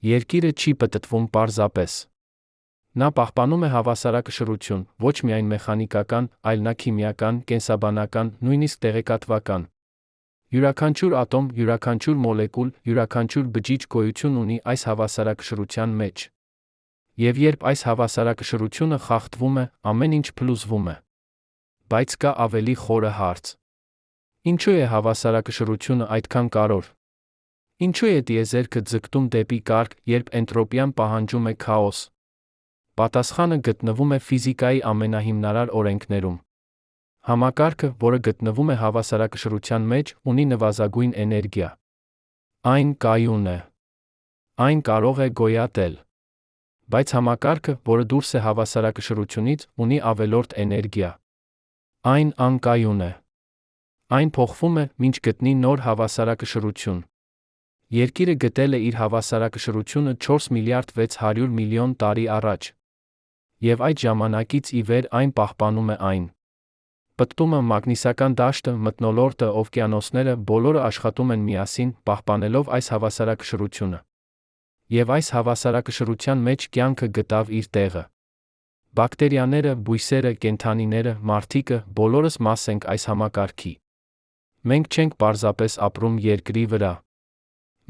Երկիրը չի պտտվում պարզապես։ Նա պահպանում է հավասարակշռություն, ոչ միայն մեխանիկական, այլ նա քիմիական, կենսաբանական, նույնիսկ տեղեկատվական։ Յուրաքանչյուր ատոմ, յուրաքանչյուր մոլեկուլ, յուրաքանչյուր բջիջ գոյություն ունի այս հավասարակշռության մեջ։ Եվ երբ այս հավասարակշռությունը խախտվում է, ամեն ինչ փլուզվում է։ Բայց կա ավելի խորը հարց։ Ինչու է հավասարակշռությունը այդքան կարևոր։ Ինչու է տիեզերքը ձգտում դեպի կարգ, երբ էնտրոպիան պահանջում է քաոս։ Պատասխանը գտնվում է ֆիզիկայի ամենահիմնարար օրենքներում։ Համակարգը, որը գտնվում է հավասարակշռության մեջ, ունի նվազագույն էներգիա։ Այն կայուն է։ Այն կարող է գոյատել։ Բայց համակարգը, որը դուրս է հավասարակշռությունից, ունի ավելորդ էներգիա։ Այն անկայուն է։ Այն փոխվում է, մինչ գտնի նոր հավասարակշռություն։ Երկիրը գտել է իր հավասարակշռությունը 4 միլիարդ 600 միլիոն տարի առաջ։ Եվ այդ ժամանակից ի վեր այն պահպանում է այն։ Պտտումը, մագնիսական դաշտը, մթնոլորտը, օվկիանոսները բոլորը աշխատում են միասին, պահպանելով այս հավասարակշռությունը։ Եվ այս հավասարակշռության մեջ կյանքը գտավ իր տեղը։ Բակտերիաները, բույսերը, կենդանիները, մարդիկը, բոլորս մաս ենք այս համակարգի։ Մենք չենք պարզապես ապրում երկրի վրա։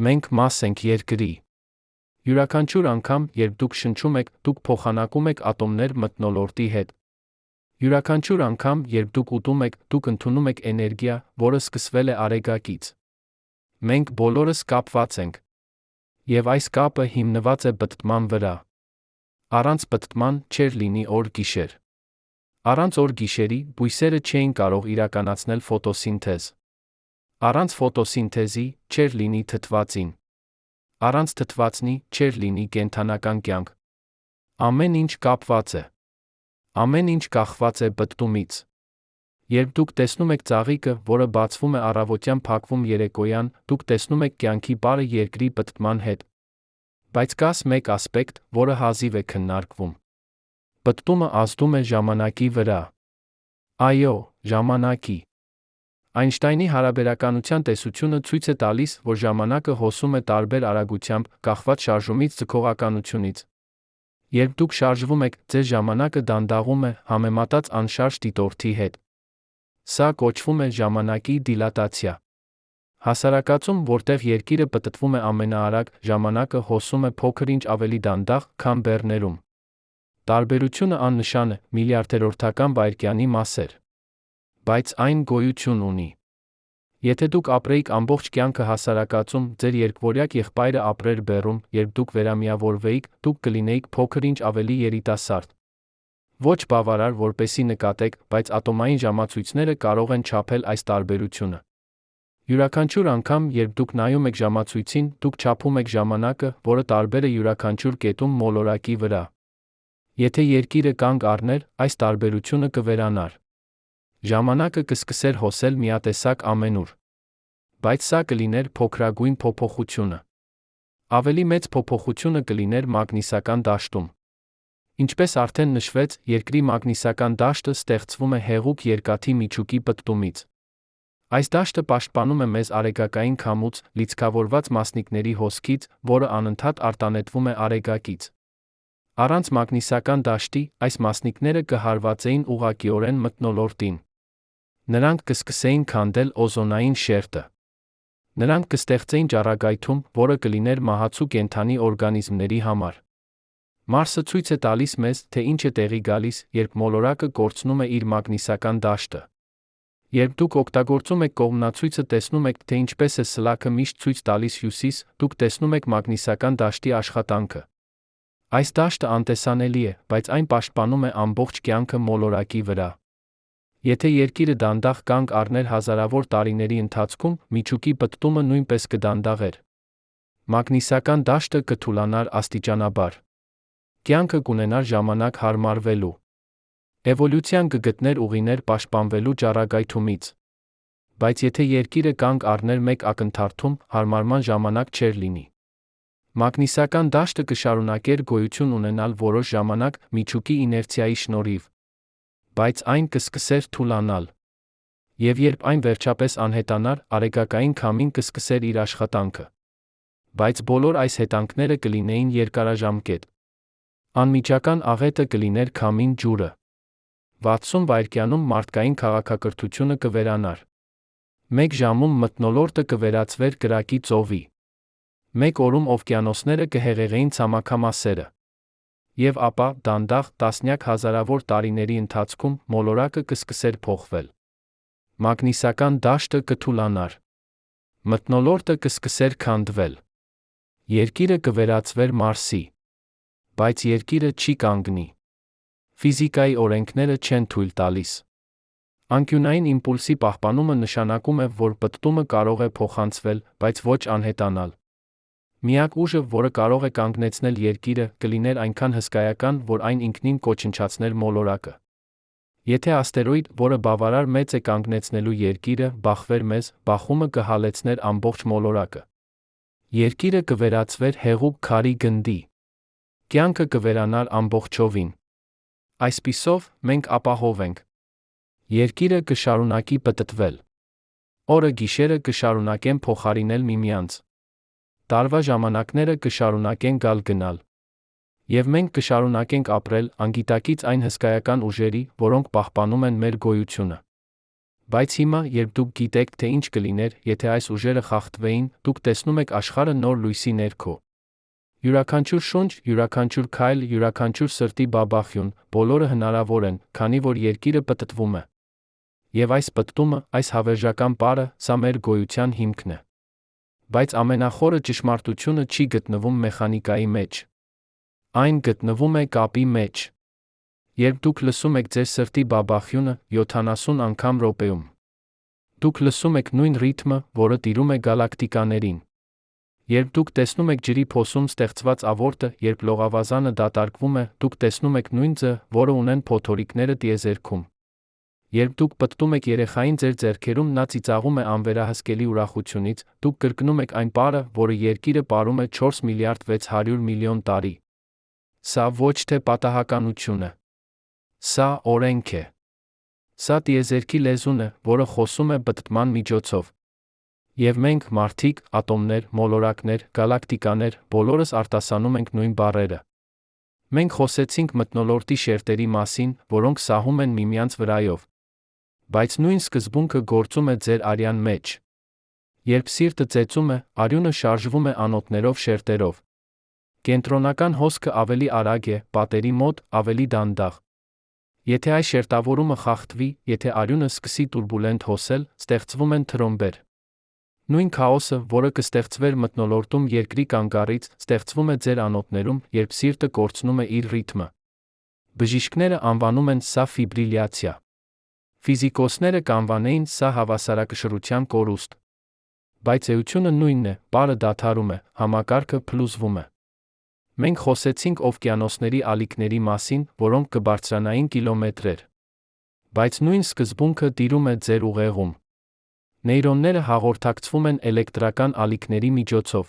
Մենք մաս ենք երկրի։ Յուրաքանչյուր անգամ, երբ դուք շնչում եք, դուք փոխանակում եք ատոմներ մթնոլորտի հետ։ Յուրաքանչյուր անգամ, երբ դուք ուտում եք, դուք ընդունում եք էներգիա, որը սկսվել է արեգակից։ Մենք բոլորս կապված ենք։ Եվ այս կապը հիմնված է պտտման վրա։ Առանց պտտման չէր լինի օր-գիշեր։ Առանց օր-գիշերի բույսերը չէին կարող իրականացնել ֆոտոսինթեզ։ Առանց ֆոտոսինթեզի չէր լինի թթվածին։ Առանց թթվածնի չէր լինի կենդանական կյանք։ Ամեն ինչ կապված է։ Ամեն ինչ կախված է պտտումից։ Երբ դուք տեսնում եք ծաղիկը, որը բացվում է առավոտյան, փակվում երեկոյան, դուք տեսնում եք կյանքի պարը երկրի պտտման հետ։ Բայց կա մեկ ասպեկտ, որը հազիվ է քննարկվում։ Պտտումը ազդում է ժամանակի վրա։ Այո, ժամանակի։ Այնշտայնի հարաբերականության տեսությունը ցույց է տալիս, որ ժամանակը հոսում է տարբեր արագությամբ, կախված շարժումից, ձգողականությունից։ Երբ դուք շարժվում եք, ձեր ժամանակը դանդաղում է, համեմատած անշարժ դիտորդի հետ։ Սա կոչվում է ժամանակի դիլատացիա։ Հասարակածում, որտեղ երկիրը պտտվում է ամենաարագ, ժամանակը հոսում է փոքր ինչ ավելի դանդաղ, քան բեռներում։ Տարբերությունը աննշան է, միլիարդերորդական վայրկյանի մասեր։ Բայց այն գոյություն ունի։ Եթե դուք ապրեիք ամբողջ կյանքը հասարակածում, ձեր երկվորյակ եղբայրը ապրեր բեռում, երբ դուք վերամիավորվեիք, դուք կլինեիք փոքր ինչ ավելի երիտասարդ։ Ոչ բավարար, որպեսզի նկատեք, բայց ատոմային ժամացույցները կարող են չափել այս տարբերությունը։ Յուրաքանչյուր անգամ, երբ դուք նայում եք ժամացույցին, դուք չափում եք ժամանակը, որը տարբեր է յուրաքանչյուր կետում մոլորակի վրա։ Եթե երկիրը կանգ առներ, այս տարբերությունը կվերանար։ Ժամանակը կսկսեր հոսել միատեսակ ամենուր։ Բայց սա կլիներ փոքրագույն փոփոխությունը։ Ավելի մեծ փոփոխությունը կլիներ մագնիսական դաշտում։ Ինչպես արդեն նշվեց, երկրի մագնիսական դաշտը ստեղծվում է հեղուկ երկաթի միջուկի պտտումից։ Այս դաշտը պաշտպանում է մեզ արեգակային քամուց, լիցքավորված մասնիկների հոսքից, որը անընդհատ արտանետվում է արեգակից։ Առանց մագնիսական դաշտի, այս մասնիկները կհարվածեին ուղղակիորեն մթնոլորտին։ Նրանք կսկսեին քանդել օզոնային շերտը։ Նրանք կստեղծեին ճառագայթում, որը կլիներ մահացու կենդանի օրգանիզմների համար։ Մարսը ցույց է տալիս մեզ, թե ինչ է տեղի գալիս, երբ մոլորակը կորցնում է իր մագնիսական դաշտը։ Երբ դուք օգտագործում եք կողմնացույցը, տեսնում եք, թե ինչպես է սլաքը միշտ ցույց տալիս հյուսիս, դուք տեսնում եք մագնիսական դաշտի աշխատանքը։ Այս դաշտը անտեսանելի է, բայց այն պաշտպանում է ամբողջ կյանքը մոլորակի վրա։ Եթե Երկիրը դանդաղ կանգ առներ հազարավոր տարիների ընթացքում, միջուկի պտտումը նույնպես կդանդաղեր։ Մագնիսական դաշտը կթուլանար աստիճանաբար։ Կյանքը կունենար ժամանակ հարմարվելու։ Էվոլյուցիան կգտներ ուղիներ պաշտպանվելու ճառագայթումից։ Բայց եթե Երկիրը կանգ առներ մեկ ակնթարթում, հարմարման ժամանակ չէր լինի։ Մագնիսական դաշտը կշարունակեր գոյություն ունենալ որոշ ժամանակ միջուկի իներցիայի շնորհիվ։ Բայց այն կսկսեր թուլանալ։ Եվ երբ այն վերջապես անհետանար, արեգակային քամին կսկսեր իր աշխատանքը։ Բայց բոլոր այս հետանքները կլինեին երկարաժամկետ։ Անմիջական աղետը կլիներ քամին ջուրը։ 60 վայրկյանում մարդկային քաղաքակրթությունը կվերանար։ 1 ժամում մթնոլորտը կվերածվեր կրակի ծովի։ 1 օրում օվկիանոսները կհեղեղեին ցամաքամասերը։ Եվ ապա, դանդաղ, տասնյակ հազարավոր տարիների ընթացքում, մոլորակը կսկսեր փոխվել։ Մագնիսական դաշտը կթուլանար։ Մթնոլորտը կսկսեր քանդվել։ Երկիրը կվերածվեր Մարսի։ Բայց Երկիրը չի կանգնի։ Ֆիզիկայի օրենքները չեն թույլ տալիս։ Անկյունային իմպուլսի պահպանումը նշանակում է, որ պտտումը կարող է փոխանցվել, բայց ոչ անհետանալ։ Միակ ուժը, որը կարող է կանգնեցնել Երկիրը, կլիներ այնքան հսկայական, որ այն ինքնին կոչնչացներ մոլորակը։ Եթե աստերոիդ, որը բավարար մեծ է կանգնեցնելու Երկիրը, բախվեր մեզ, բախումը կհալեցներ ամբողջ մոլորակը։ Երկիրը կվերածվեր հեղուկ քարի գնդի։ Կյանքը կվերանար ամբողջովին։ Այսպիսով, մենք ապահով ենք։ Երկիրը կշարունակի պտտվել։ Օրը գիշերը կշարունակեն փոխարինել միմյանց։ Տարվա ժամանակները կշարունակեն գալ-գնալ։ Եվ մենք կշարունակենք ապրել, անգիտակից այն հսկայական ուժերի, որոնք պահպանում են մեր գոյությունը։ Բայց հիմա, երբ դուք գիտեք, թե ինչ կլիներ, եթե այս ուժերը խախտվեին, դուք տեսնում եք աշխարհը նոր լույսի ներքո։ Յուրաքանչյուր շունչ, յուրաքանչյուր քայլ, յուրաքանչյուր սրտի բաբախյուն, բոլորը հնարավոր են, քանի որ Երկիրը պտտվում է։ Եվ այս պտտումը, այս հավերժական պարը, սա մեր գոյության հիմքն է։ Բայց ամենախորը ճշմարտությունը չի գտնվում մեխանիկայի մեջ։ Այն գտնվում է կապի մեջ։ Երբ դուք լսում եք ձեր սրտի բաբախյունը 70 անգամ րոպեում, դուք լսում եք նույն ռիթմը, որը տիրում է գալակտիկաներին։ Երբ դուք տեսնում եք ջրի փոսում ստեղծված ավորտը, երբ լողավազանը դատարկվում է, դուք տեսնում եք նույն ձը, որը ունեն փոթորիկները տիեզերքում։ Երբ դուք պտտում եք երեխային ձեր ձեռքերում, նա ծիծաղում է անվերահսկելի ուրախությունից, դուք կրկնում եք այն պարը, որը Երկիրը ապրում է 4 միլիարդ 600 միլիոն տարի։ Սա ոչ թե պատահականություն է։ Սա օրենք է։ Սա տիեզերքի լեզուն է, որը խոսում է պտտման միջոցով։ Եվ մենք, մարդիկ, ատոմներ, մոլորակներ, գալակտիկաներ, բոլորս արտասանում ենք նույն բառերը։ Մենք խոսեցինք մթնոլորտի շերտերի մասին, որոնք սահում են միմյանց վրայով։ Բայց նույն սկզբունքը գործում է ձեր արյան մեջ։ Երբ սիրտը ծեծում է, արյունը շարժվում է անոթներով շերտերով։ Կենտրոնական հոսքը ավելի արագ է, պատերի մոտ ավելի դանդաղ։ Եթե այս շերտավորումը խախտվի, եթե արյունը սկսի տուրբուլենտ հոսել, ստեղծվում են թրոմբեր։ Նույն քաոսը, որը կստեղծվեր մթնոլորտում Երկրի կանգառից, ստեղծվում է ձեր անոթներում, երբ սիրտը կորցնում է իր ռիթմը։ Բժիշկները անվանում են սա ֆիբրիլյացիա։ Ֆիզիկոսները կանվանեին սա հավասարակշռության կորուստ։ Բայց էությունը նույնն է, պարը դադարում է, համակարգը փլուզվում է։ Մենք խոսեցինք օվկիանոսների ալիքների մասին, որոնք կբարձրանային կիլոմետրեր։ Բայց նույն սկզբունքը տիրում է ձեր ուղեղում։ Նեյրոնները հաղորդակցվում են էլեկտրական ալիքների միջոցով։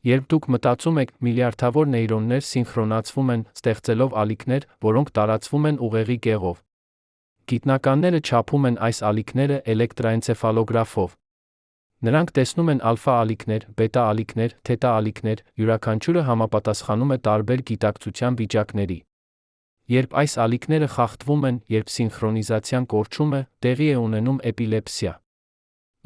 Երբ դուք մտածում եք, միլիարդավոր նեյրոններ սինխրոնացվում են, ստեղծելով ալիքներ, որոնք տարածվում են ուղեղի կեղով։ Գիտնականները չափում են այս ալիքները էլեկտրաենցեֆալոգրաֆով։ Նրանք տեսնում են ալֆա ալիքներ, բետա ալիքներ, թետա ալիքներ, յուրաքանչյուրը համապատասխանում է տարբեր գիտակցության վիճակների։ Երբ այս ալիքները խախտվում են, երբ սինխրոնիզացիան կորչում է, տեղի է ունենում էպիլեպսիա։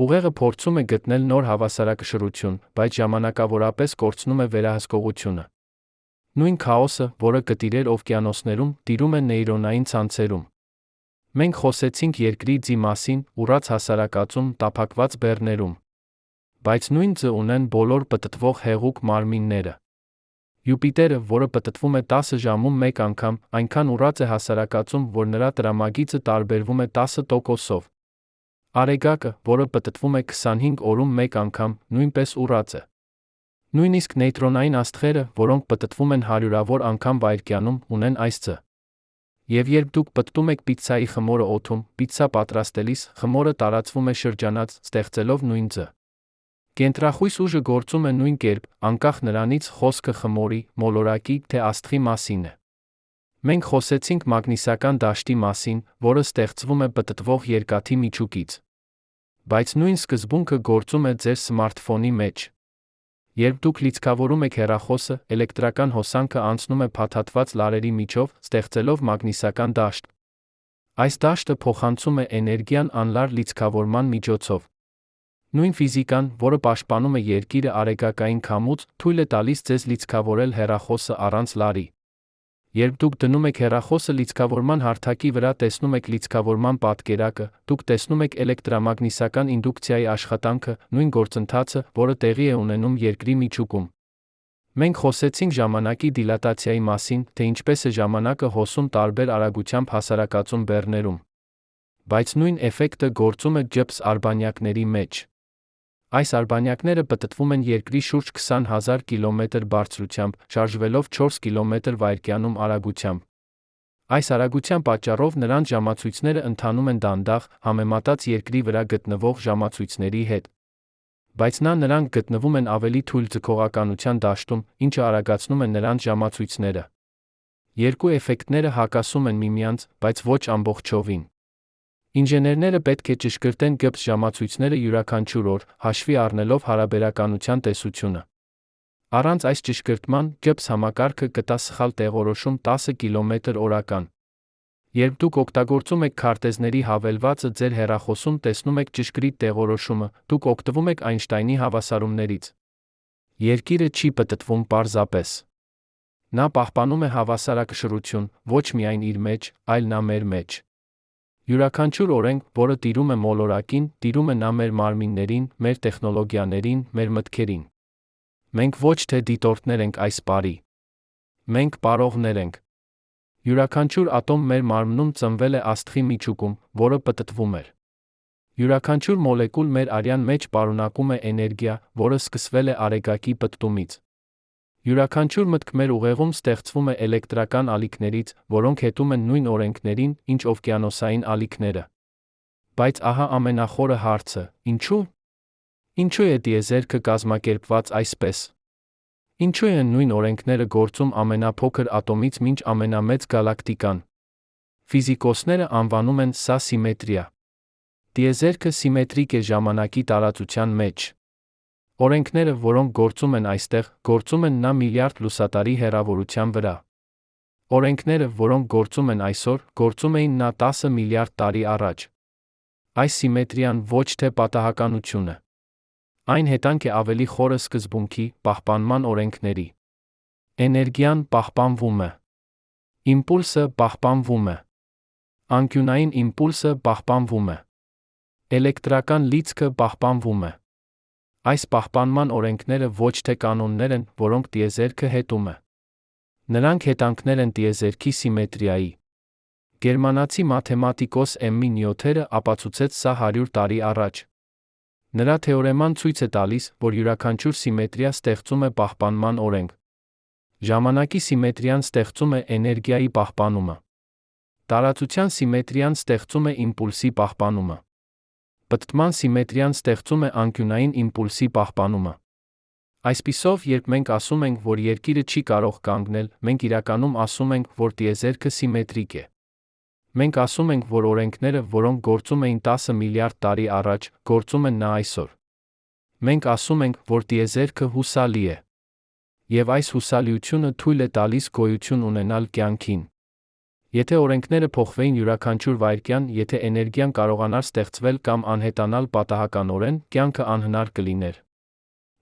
Ուղեղը փորձում է գտնել նոր հավասարակշռություն, բայց ժամանակավորապես կորցնում է վերահսկողությունը։ Նույն քաոսը, որը կտիրեր օվկիանոսներում, տիրում է նեյրոնային ցանցերում։ Մենք խոսեցինք երկրի ձի մասին, ուռած հասարակածում, տափակված բեռներում։ Բայց նույն ձ ունեն բոլոր պտտվող հեղուկ մարմինները։ Յուպիտերը, որը պտտվում է 10 ժամում մեկ անգամ, այնքան ուռած է հասարակածում, որ նրա տրամագիծը տարբերվում է 10%-ով։ Արեգակը, որը պտտվում է 25 օրում մեկ անգամ, նույնպես ուռած է։ Նույնիսկ նեյտրոնային աստղերը, որոնք պտտվում են հարյուրավոր անգամ վայրկյանում, ունեն այս ձ։ Եվ երբ դուք պտտում եք պիցցայի խմորը օդում, պիցցա պատրաստելիս, խմորը տարածվում է շրջանած, ստեղծելով նույն ձ։ Կենտրախույս ուժը գործում է նույն կերպ, անկախ նրանից խոսքը խմորի, մոլորակի, թե աստղի մասին է։ Մենք խոսեցինք մագնիսական դաշտի մասին, որը ստեղծվում է պտտվող երկաթի միջուկից։ Բայց նույն սկզբունքը գործում է ձեր սմարթֆոնի մեջ։ Երբ դուք լիցքավորում եք հեռախոսը, էլեկտրական հոսանքը անցնում է փաթաթված լարերի միջով, ստեղծելով մագնիսական դաշտ։ Այս դաշտը փոխանցում է էներգիան անլար լիցքավորման միջոցով։ Նույն ֆիզիկան, որը պաշտպանում է երկիրը արեգակային քամուց, թույլ է տալիս ձեզ լիցքավորել հեռախոսը առանց լարի։ Երբ դուք դնում եք հեռախոսը լիցքավորման հարթակի վրա, տեսնում եք լիցքավորման պատկերակը, դուք տեսնում եք էլեկտրամագնիսական ինդուկցիայի աշխատանքը, նույն գործընթացը, որը տեղի է ունենում երկրի միջուկում։ Մենք խոսեցինք ժամանակի դիլատացիայի մասին, թե ինչպես է ժամանակը հոսում տարբեր արագությամբ հասարակածում բեռներում։ Բայց նույն էֆեկտը գործում է ջփս արբանյակների մեջ։ Այս արբանյակները պտտվում են երկրի շուրջ 20,000 կիլոմետր բարձրությամբ, շարժվելով 4 կմ/վ արագությամբ։ Այս արագության պատճառով նրանց ժամացույցները ընթանում են դանդաղ, համեմատած երկրի վրա գտնվող ժամացույցների հետ։ Բայց նրանք գտնվում են ավելի թույլ ձգողականության դաշտում, ինչը արագացնում է նրանց ժամացույցները։ Երկու էֆեկտները հակասում են միմյանց, բայց ոչ ամբողջովին։ Ինժեներները պետք է ճշգրտեն ջփս ժամացույցները յուրաքանչյուր օր, հաշվի առնելով հարաբերականության տեսությունը։ Առանց այս ճշգրտման, ջփս համակարգը կտա սխալ տեղորոշում 10 կմ/ական։ Երբ դուք օգտագործում եք քարտեզների հավելվածը ձեր հեռախոսում, տեսնում եք ճշգրիտ տեղորոշումը, դուք օգտվում եք Այնշտայնի հավասարումներից։ Երկիրը չի պտտվում պարզապես։ Նա պահպանում է հավասարակշռություն, ոչ միայն իր մեջ, այլ նա մեր մեջ։ Յուրաքանչյուր օրենք, որը տիրում է մոլորակին, տիրում է նա մեր մարմիններին, մեր տեխնոլոգիաներին, մեր մտքերին։ Մենք ոչ թե դիտորդներ ենք այս բարի։ Մենք պարողներ ենք։ Յուրաքանչյուր ատոմ մեր մարմնում ծնվել է աստղի միջուկում, որը պտտվում էր։ Յուրաքանչյուր մոլեկուլ մեր արյան մեջ պարունակում է էներգիա, որը սկսվել է արեգակի պտտումից։ Յուրաքանչյուր մտք մեր ուղեղում ստեղծվում է էլեկտրական ալիքներից, որոնք հետում են նույն օրենքներին, ինչ օվկիանոսային ալիքները։ Բայց ահա ամենախորը հարցը՝ ինչու՞։ Ինչու է տիեզերքը կազմակերպված այսպես։ Ինչու են նույն օրենքները գործում ամենափոքր ատոմից մինչ ամենամեծ գալակտիկան։ Ֆիզիկոսները անվանում են սա սիմետրիա։ Տիեզերքը սիմետրիկ է ժամանակի տարածության մեջ։ Օրենքները, որոնք գործում են այստեղ, գործում են նա միլիարդ լուսատարի հեռավորության վրա։ Օրենքները, որոնք գործում են այսօր, գործում էին նա 10 միլիարդ տարի առաջ։ Այս սիմետրիան ոչ թե պատահականություն է։ Այն հետանք է ավելի խորը սկզբունքի, պահպանման օրենքների։ Էներգիան պահպանվում է։ Իմպուլսը պահպանվում է։ Անկյունային իմպուլսը պահպանվում է։ Էլեկտրական լիցքը պահպանվում է։ Այս պահպանման օրենքները ոչ թե կանոններ են, որոնք տիեզերքը հետում է։ Նրանք հետանքներ են տիեզերքի սիմետրիայի։ Գերմանացի մաթեմատիկոս Էմմի Նյութերը ապացուցեց սա 100 տարի առաջ։ Նրա թեորեման ցույց է տալիս, որ յուրաքանչյուր սիմետրիա ստեղծում է պահպանման օրենք։ Ժամանակի սիմետրիան ստեղծում է էներգիայի պահպանումը։ Տարածության սիմետրիան ստեղծում է իմպուլսի պահպանումը։ Պտտման սիմետրիան ստեղծում է անկյունային իմպուլսի պահպանումը։ Այսպիսով, երբ մենք ասում ենք, որ երկիրը չի կարող կանգնել, մենք իրականում ասում ենք, որ տիեզերքը սիմետրիկ է։ Մենք ասում ենք, որ օրենքները, որոնք գործում էին 10 միլիարդ տարի առաջ, գործում են նա այսօր։ Մենք ասում ենք, որ տիեզերքը հուսալի է։ Եվ այս հուսալիությունը թույլ է տալիս գոյություն ունենալ կյանքին։ Եթե օրենքները փոխվեին յուրաքանչյուր վայրկյան, եթե էներգիան կարողանար ստեղծվել կամ անհետանալ պատահականորեն, կյանքը անհնար կլիներ։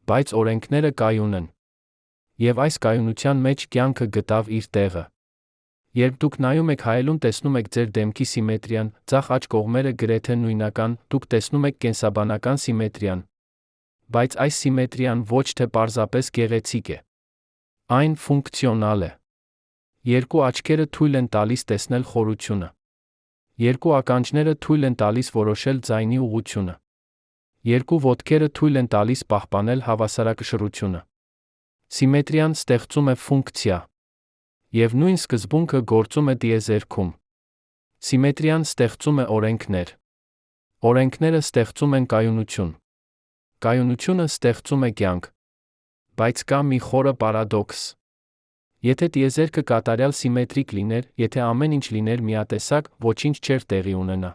Բայց օրենքները կայուն են։ Եվ այս կայունության մեջ կյանքը գտավ իր տեղը։ Երբ դուք նայում եք հայելուն, տեսնում եք ձեր դեմքի սիմետրիան, ձախ աջ կողմերը գրեթե նույնական, դուք տեսնում եք կենսաբանական սիմետրիան։ Բայց այս սիմետրիան ոչ թե պարզապես գեղեցիկ է։ Այն ֆունկցիոնալ է։ Երկու աչքերը թույլ են տալիս տեսնել խորությունը։ Երկու ականջները թույլ են տալիս որոշել ձայնի ուղղությունը։ Երկու ոտքերը թույլ են տալիս պահպանել հավասարակշռությունը։ Սիմետրիան ստեղծում է ֆունկցիա։ Եվ նույն սկզբունքը գործում է տիեզերքում։ Սիմետրիան ստեղծում է օրենքներ։ Օրենքները ստեղծում են կայունություն։ Կայունությունը ստեղծում է կյանք։ Բայց կա մի խորը պարադոքս։ Եթե տիեզերքը կատարյալ սիմետրիկ լիներ, եթե ամեն ինչ լիներ միատեսակ, ոչինչ չէր տեղի ունենա։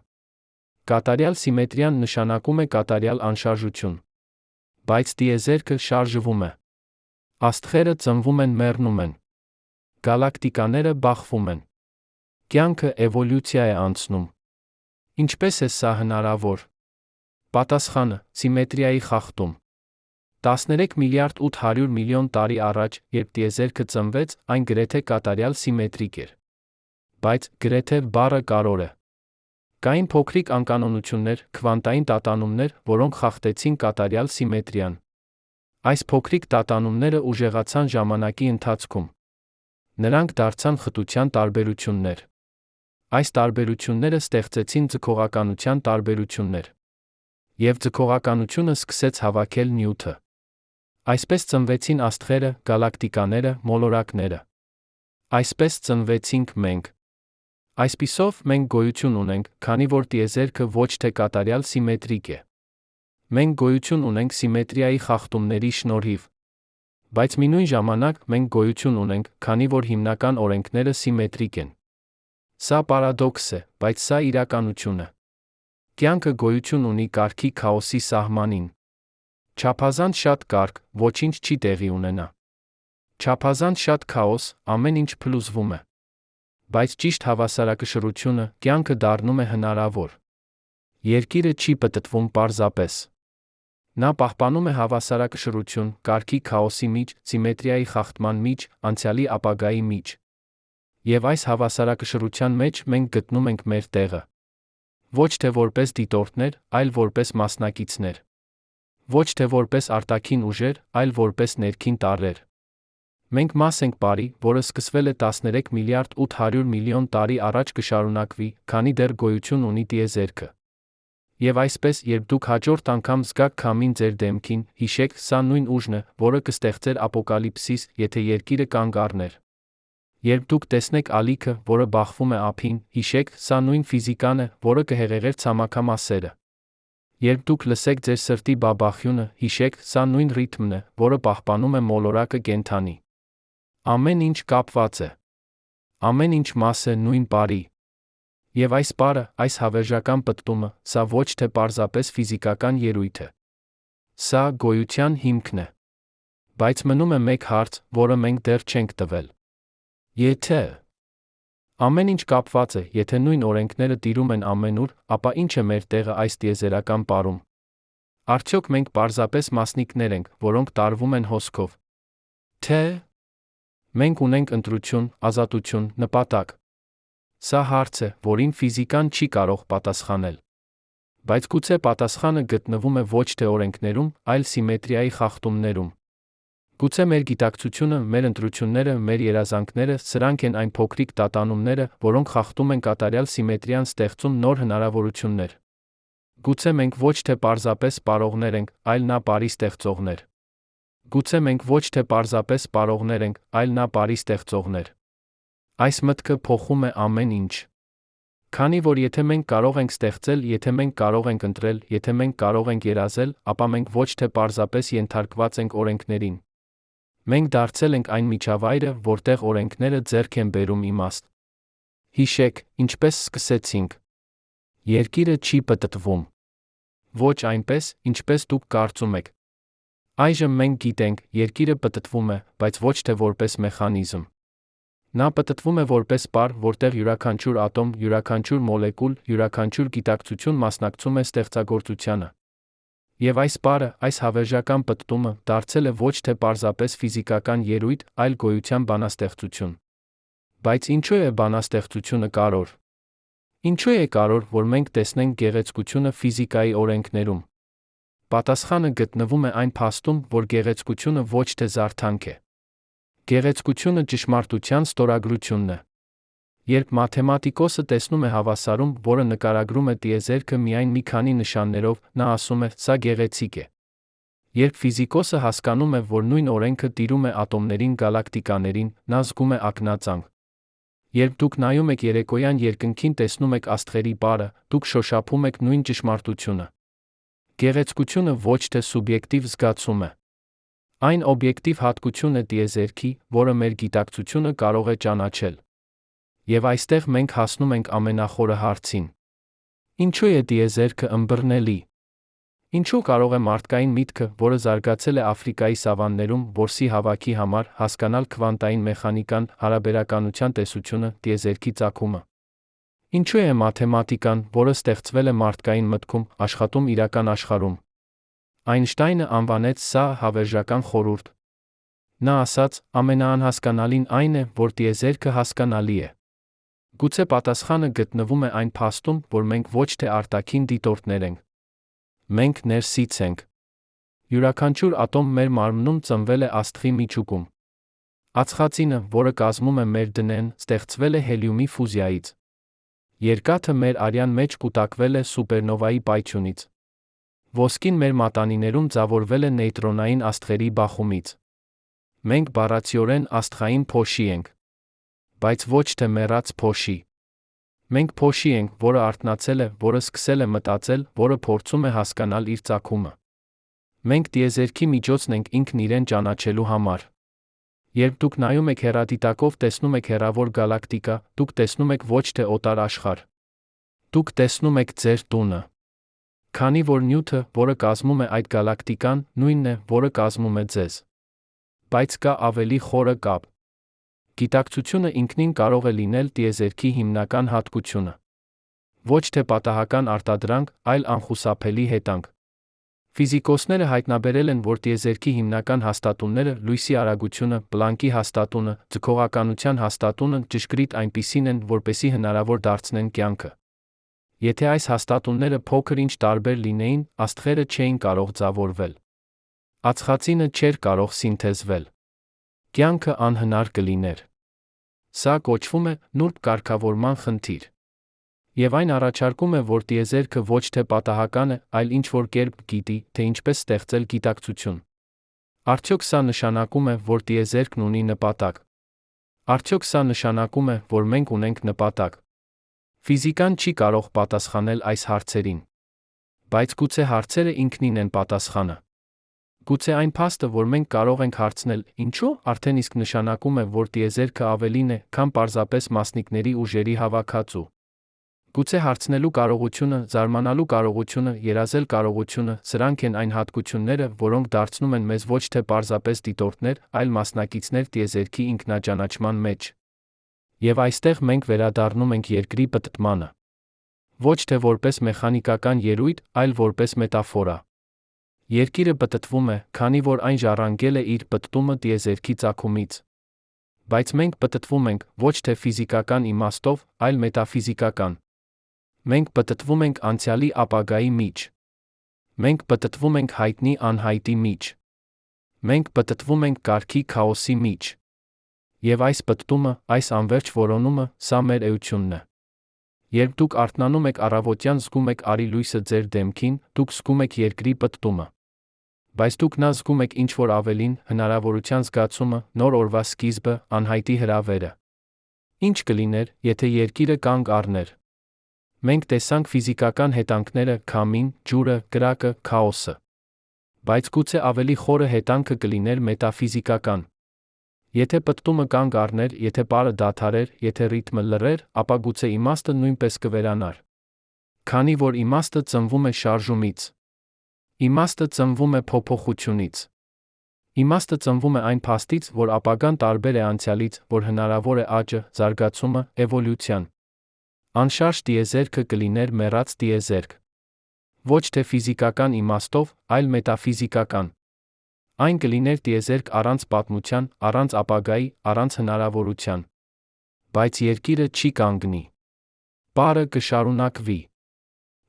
Կատարյալ սիմետրիան նշանակում է կատարյալ անշարժություն։ Բայց տիեզերքը շարժվում է։ Աստղերը ծնվում են, մեռնում են։ Գալակտիկաները բախվում են։ Կյանքը էվոլյուցիա է անցնում։ Ինչպես է սա հնարավոր։ Պատասխանը՝ սիմետրիայի խախտում։ 13 միլիարդ 800 միլիոն տարի առաջ, երբ տիեզերքը ծնվեց, այն գրեթե կատարյալ սիմետրիկ էր։ Բայց գրեթե բառը կարևոր է։ Կային փոքրիկ անկանոնություններ, քվանտային տատանումներ, որոնք խախտեցին կատարյալ սիմետրիան։ Այս փոքրիկ տատանումները ուժեղացան ժամանակի ընթացքում։ Նրանք դարձան խտության տարբերություններ։ Այս տարբերությունները ստեղծեցին ձգողականության տարբերություններ։ Եվ ձգողականությունը սկսեց հավաքել նյութը։ Այսպես ծնվեցին աստղերը, գալակտիկաները, մոլորակները։ Այսպես ծնվեցինք մենք։ Այսպիսով, մենք գոյություն ունենք, քանի որ տիեզերքը ոչ թե կատարյալ սիմետրիկ է։ Մենք գոյություն ունենք սիմետրիայի խախտումների շնորհիվ։ Բայց միևնույն ժամանակ մենք գոյություն ունենք, քանի որ հիմնական օրենքները սիմետրիկ են։ Սա պարադոքս է, բայց սա իրականություն է։ Կյանքը գոյություն ունի կարգի քաոսի սահմանին։ Չափազանց շատ կարգ, ոչինչ չի տեղի ունենա։ Չափազանց շատ քաոս, ամեն ինչ փլուզվում է։ Բայց ճիշտ հավասարակշռությունը, կյանքը դառնում է հնարավոր։ Երկիրը չի պտտվում պարզապես։ Նա պահպանում է հավասարակշռություն, կարգի քաոսի միջ, սիմետրիայի խախտման միջ, անցյալի ապագայի միջ։ Եվ այս հավասարակշռության մեջ մենք գտնում ենք մեր տեղը։ Ոչ թե որպես դիտորդներ, այլ որպես մասնակիցներ։ Ոչ թե որպես արտաքին ուժեր, այլ որպես ներքին տարրեր։ Մենք մաս ենք բարի, որը սկսվել է 13 միլիարդ 800 միլիոն տարի առաջ կշարունակվի, քանի դեռ գոյություն ունի տիեզերքը։ Եվ այսպես, երբ դուք հաջորդ անգամ զգաք քամին ձեր դեմքին, հիշեք, սա նույն ուժն է, որը կստեղծեր ապոկալիպսիս, եթե երկիրը կանգ առներ։ Երբ դուք տեսնեք ալիքը, որը բախվում է ափին, հիշեք, սա նույն ֆիզիկան է, որը կհեղեղեր ցամաքամասերը։ Երբ դուք լսեք ձեր սրտի բաբախյունը, հիշեք, սա նույն ռիթմն է, որը պահպանում է մոլորակը կենդանի։ Ամեն ինչ կապված է։ Ամեն ինչ մաս է նույն բարի։ Եվ այս բարը, այս հավերժական պտտումը, սա ոչ թե պարզապես ֆիզիկական երևույթ է։ Սա գոյության հիմքն է։ Բայց մնում է մեկ հարց, որը մենք դեռ չենք տվել։ Եթե ամեն ինչ կապված է, եթե նույն օրենքները տիրում են ամենուր, ապա ինչ է մեր տեղը այս տիեզերական պարում։ Արդյոք մենք պարզապես մասնիկներ ենք, որոնք տարվում են հոսքով։ Թե մենք ունենք ընտրություն, ազատություն, նպատակ։ Սա հարց է, որին ֆիզիկան չի կարող պատասխանել։ Բայց գուցե պատասխանը գտնվում է ոչ թե օրենքներում, այլ սիմետրիայի խախտումներում։ Գուցե մեր գիտակցությունը, մեր ընտրությունները, մեր երազանքները, սրանք են այն փոքրիկ տատանումները, որոնք խախտում են կատարյալ սիմետրիան, ստեղծում նոր հնարավորություններ։ Գուցե մենք ոչ թե պարզապես պարողներ ենք, այլ նա բարի ստեղծողներ։ Գուցե մենք ոչ թե պարզապես պարողներ ենք, այլ նա բարի ստեղծողներ։ Այս մտքը փոխում է ամեն ինչ։ Քանի որ եթե մենք կարող ենք ստեղծել, եթե մենք կարող ենք ընտրել, եթե մենք կարող ենք երազել, ապա մենք ոչ թե պարզապես ենթարկված ենք օրենքներին։ Մենք դարձել ենք այն միջավայրը, որտեղ օրենքները ձեռք են բերում իմաստ։ Հիշեք, ինչպես սկսեցինք։ Երկիրը չի պտտվում։ Ոչ այնպես, ինչպես դուք կարծում եք։ Այժմ մենք գիտենք, երկիրը պտտվում է, բայց ոչ թե որպես մեխանիզմ։ Նա պտտվում է որպես պար, որտեղ յուրաքանչյուր ատոմ, յուրաքանչյուր մոլեկուլ, յուրաքանչյուր գիտակցություն մասնակցում է ստեղծագործությանը։ Եվ այս պարը, այս հավերժական պտտումը, դարձել է ոչ թե պարզապես ֆիզիկական ելույթ, այլ գոյության բանաստեղծություն։ Բայց ինչու է բանաստեղծությունը կարևոր։ Ինչու է կարևոր, որ մենք տեսնենք գեղեցկությունը ֆիզիկայի օրենքներում։ Պատասխանը գտնվում է այն փաստում, որ գեղեցկությունը ոչ թե զարդանք է։ Գեղեցկությունը ճշմարտության ստորագրությունն է։ Երբ մաթեմատիկոսը տեսնում է հավասարում, որը նկարագրում է տիեզերքը միայն մի քանի նշաններով, նա ասում է՝ սա գեղեցիկ է։ Երբ ֆիզիկոսը հասկանում է, որ նույն օրենքը տիրում է ատոմներին, գալակտիկաներին, նա զգում է ակնածանք։ Երբ դուք նայում եք երեկոյան երկնքին, տեսնում եք աստղերի պարը, դուք շոշափում եք նույն ճշմարտությունը։ Գեղեցկությունը ոչ թե սուբյեկտիվ զգացում է։ Այն օբյեկտիվ հատկություն է տիեզերքի, որը մեր գիտակցությունը կարող է ճանաչել։ Եվ այստեղ մենք հասնում ենք ամենախորը հարցին։ Ինչու է տիեզերքը ըմբռնելի։ Ինչու կարող է մարդկային միտքը, որը զարգացել է Աֆրիկայի սավաններում, որսի հավաքի համար, հասկանալ քվանտային մեխանիկան, հարաբերականության տեսությունը, տիեզերքի ծագումը։ Ինչու է մաթեմատիկան, որը ստեղծվել է մարդկային մտքում, աշխատում իրական աշխարհում։ Այնշտայնը անվանեց սա հավերժական խորհուրդ։ Նա ասաց, ամենաանհասկանալին այն է, որ տիեզերքը հասկանալի է։ Գուցե պատասխանը գտնվում է այն փաստում, որ մենք ոչ թե արտաքին դիտորդներ ենք։ Մենք ներսից ենք։ Յուրաքանչյուր ատոմ մեր մարմնում ծնվել է աստղի միջուկում։ Ածխածինը, որը կազմում է մեր ԴՆԷ-ն, ստեղծվել է հելիումի ֆուզիայից։ Երկաթը մեր արյան մեջ կուտակվել է սուպերնովայի պայթյունից։ Ոսկին մեր մատանիներում ձավորվել է նեյտրոնային աստղերի բախումից։ Մենք բառացիորեն աստղային փոշի ենք։ Բայց ոչ թե մեռած փոշի։ Մենք փոշի ենք, որը արթնացել է, որը սկսել է մտածել, որը փորձում է հասկանալ իր ծագումը։ Մենք տիեզերքի միջոցն ենք ինքն իրեն ճանաչելու համար։ Երբ դուք նայում եք հեռադիտակով, տեսնում եք հեռավոր գալակտիկա, դուք տեսնում եք ոչ թե օտար աշխարհ։ Դուք տեսնում եք ձեր տունը։ Քանի որ նյութը, որը կազմում է այդ գալակտիկան, նույնն է, որը կազմում է ձեզ։ Բայց կա ավելի խորը կապ։ Գիտակցությունը ինքնին կարող է լինել տիեզերքի հիմնական հատկությունը։ Ոչ թե պատահական արտադրանք, այլ անխուսափելի հետանք։ Ֆիզիկոսները հայտնաբերել են, որ տիեզերքի հիմնական հաստատունները՝ լույսի արագությունը, Պլանկի հաստատունը, ձգողականության հաստատունը, ճշգրիտ այնպիսին են, որպեսզի հնարավոր դարձնեն կյանքը։ Եթե այս հաստատունները փոքր-ինչ տարբեր լինեին, աստղերը չէին կարող ձավորվել։ Ածխածինը չէր կարող սինթեզվել։ Կյանքը անհնար կլիներ։ Սա կոչվում է նուրբ կարգավորման խնդիր։ Եվ այն առաջարկում է, որ տիեզերքը ոչ թե պատահական է, այլ ինչ-որ կերպ գիտի, թե ինչպես ստեղծել գիտակցություն։ Արդյոք սա նշանակում է, որ տիեզերքն ունի նպատակ։ Արդյոք սա նշանակում է, որ մենք ունենք նպատակ։ Ֆիզիկան չի կարող պատասխանել այս հարցերին։ Բայց գուցե հարցերը ինքնին են պատասխանը։ Գուցե այն փաստը, որ մենք կարող ենք հարցնել, ինչու, արդեն իսկ նշանակում է, որ տիեզերքը ավելին է, քան պարզապես մասնիկների ուժերի հավաքածու։ Գուցե հարցնելու կարողությունը, զարմանալու կարողությունը, երազել կարողությունը, սրանք են այն հատկությունները, որոնք դարձնում են մեզ ոչ թե պարզապես դիտորդներ, այլ մասնակիցներ տիեզերքի ինքնաճանաչման մեջ։ Եվ այստեղ մենք վերադառնում ենք երկրի պտտմանը։ Ոչ թե որպես մեխանիկական ելույթ, այլ որպես մետաֆորա։ Երկիրը պտտվում է, քանի որ այն ժառանգել է իր պտտումը տիեզերքի ծագումից։ Բայց մենք պտտվում ենք ոչ թե ֆիզիկական իմաստով, այլ մետաֆիզիկական։ Մենք պտտվում ենք անցյալի ապագայի միջ։ Մենք պտտվում ենք հայտնի անհայտի միջ։ Մենք պտտվում ենք կարգի քաոսի միջ։ Եվ այս պտտումը, այս անվերջ որոնումը, սա մեր էությունն է։ Երբ դուք արթնանում եք առավոտյան, զգում եք արի լույսը ձեր դեմքին, դուք զգում եք երկրի պտտումը։ Բայց դուք նա զգում եք ինչ-որ ավելին, հնարավորության զգացումը, նոր օրվա սկիզբը, անհայտի հրավերը։ Ինչ կլիներ, եթե երկիրը կանգ առներ։ Մենք տեսանք ֆիզիկական հետանքները, քամին, ջուրը, կրակը, քաոսը։ Բայց գուցե ավելի խորը հետանքը կլիներ մետաֆիզիկական։ Եթե պտտումը կանգ առներ, եթե պարը դադարեր, եթե ռիթմը լռեր, ապա գուցե իմաստը նույնպես կվերանար։ Քանի որ իմաստը ծնվում է շարժումից։ Իմաստը ծնվում է փոփոխությունից։ Իմաստը ծնվում է այն փաստից, որ ապագան տարբեր է անցյալից, որ հնարավոր է աճը, զարգացումը, էվոլյուցիան։ Անշարժ տիեզերքը կլիներ մեռած տիեզերք։ Ոչ թե ֆիզիկական իմաստով, այլ մետաֆիզիկական։ Այն կլիներ տիեզերք առանց պատմության, առանց ապագայի, առանց հնարավորության։ Բայց երկիրը չի կանգնի։ Պարը կշարունակվի։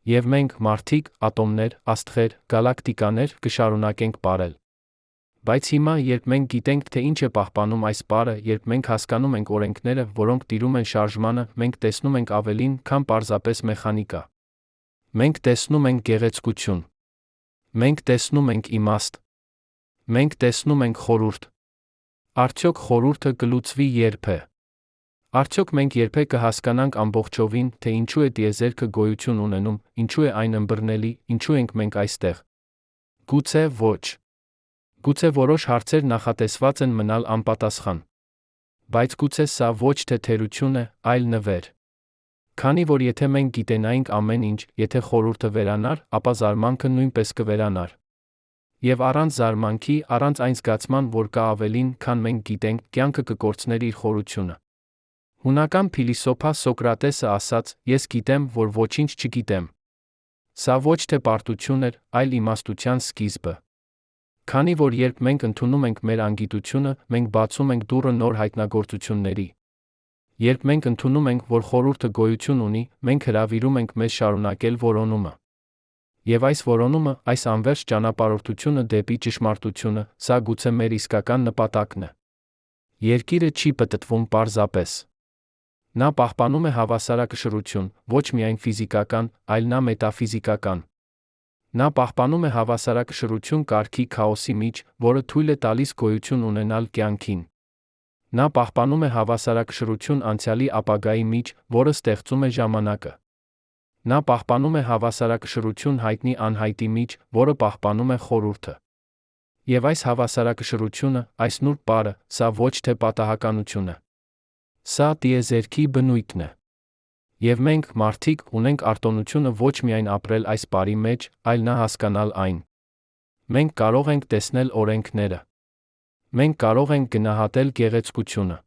Եվ մենք, մարդիկ, ատոմներ, աստղեր, գալակտիկաներ, կշարունակենք պարել։ Բայց հիմա, երբ մենք գիտենք, թե ինչ է պահպանում այս պարը, երբ մենք հասկանում ենք օրենքները, որոնք տիրում են շարժմանը, մենք տեսնում ենք ավելին, քան պարզապես մեխանիկա։ Մենք տեսնում ենք գեղեցկություն։ Մենք տեսնում ենք իմաստ։ Մենք տեսնում ենք խորհուրդ։ Արդյոք խորհուրդը կլուծվի երբ է։ Արդյոք մենք երբեք կհասկանանք ամբողջովին, թե ինչու է տիեզերքը գոյություն ունենում, ինչու է այն ըմբռնելի, ինչու ենք մենք այստեղ։ Գուցե ոչ։ Գուցե որոշ հարցեր նախատեսված են մնալ անպատասխան։ Բայց գուցե սա ոչ թե թերություն է, այլ նվեր։ Քանի որ եթե մենք գիտենայինք ամեն ինչ, եթե խորհուրդը վերանար, ապա զարմանքը նույնպես կվերանար։ Եվ առանց զարմանքի, առանց այն զգացման, որ կա ավելին, քան մենք գիտենք, կյանքը կկորցներ իր խորությունը։ Հունական փիլիսոփա Սոկրատեսը ասաց. «Ես գիտեմ, որ ոչինչ չգիտեմ»։ Սա ոչ թե պարտություն էր, այլ իմաստության սկիզբը։ Քանի որ երբ մենք ընդունում ենք մեր անգիտությունը, մենք բացում ենք դուռը նոր հայտնագործությունների։ Երբ մենք ընդունում ենք, որ խորհուրդը գոյություն ունի, մենք հրավիրում ենք մեզ շարունակել որոնումը։ Եվ այս որոնումը, այս անվերջ ճանապարհորդությունը դեպի ճշմարտությունը, սա գուցե մեր իսկական նպատակն է։ Երկիրը չի պտտվում պարզապես։ Նա պահպանում է հավասարակշռություն, ոչ միայն ֆիզիկական, այլ նա մետաֆիզիկական։ Նա պահպանում է հավասարակշռություն կարգի քաոսի մեջ, որը թույլ է տալիս գոյություն ունենալ կյանքին։ Նա պահպանում է հավասարակշռություն անցյալի ապագայի մեջ, որը ստեղծում է ժամանակը։ Նա պահպանում է հավասարակշռություն հայտնի անհայտի մեջ, որը պահպանում է խորհուրդը։ Եվ այս հավասարակշռությունը, այս նուրբ պարը, սա ոչ թե պատահականություն է։ Սա տիեզերքի բնույթն է։ Եվ մենք, մարդիկ, ունենք արտոնությունը ոչ միայն ապրել այս պարի մեջ, այլ նա հասկանալ այն։ Մենք կարող ենք տեսնել օրենքները։ Մենք կարող ենք գնահատել գեղեցկությունը։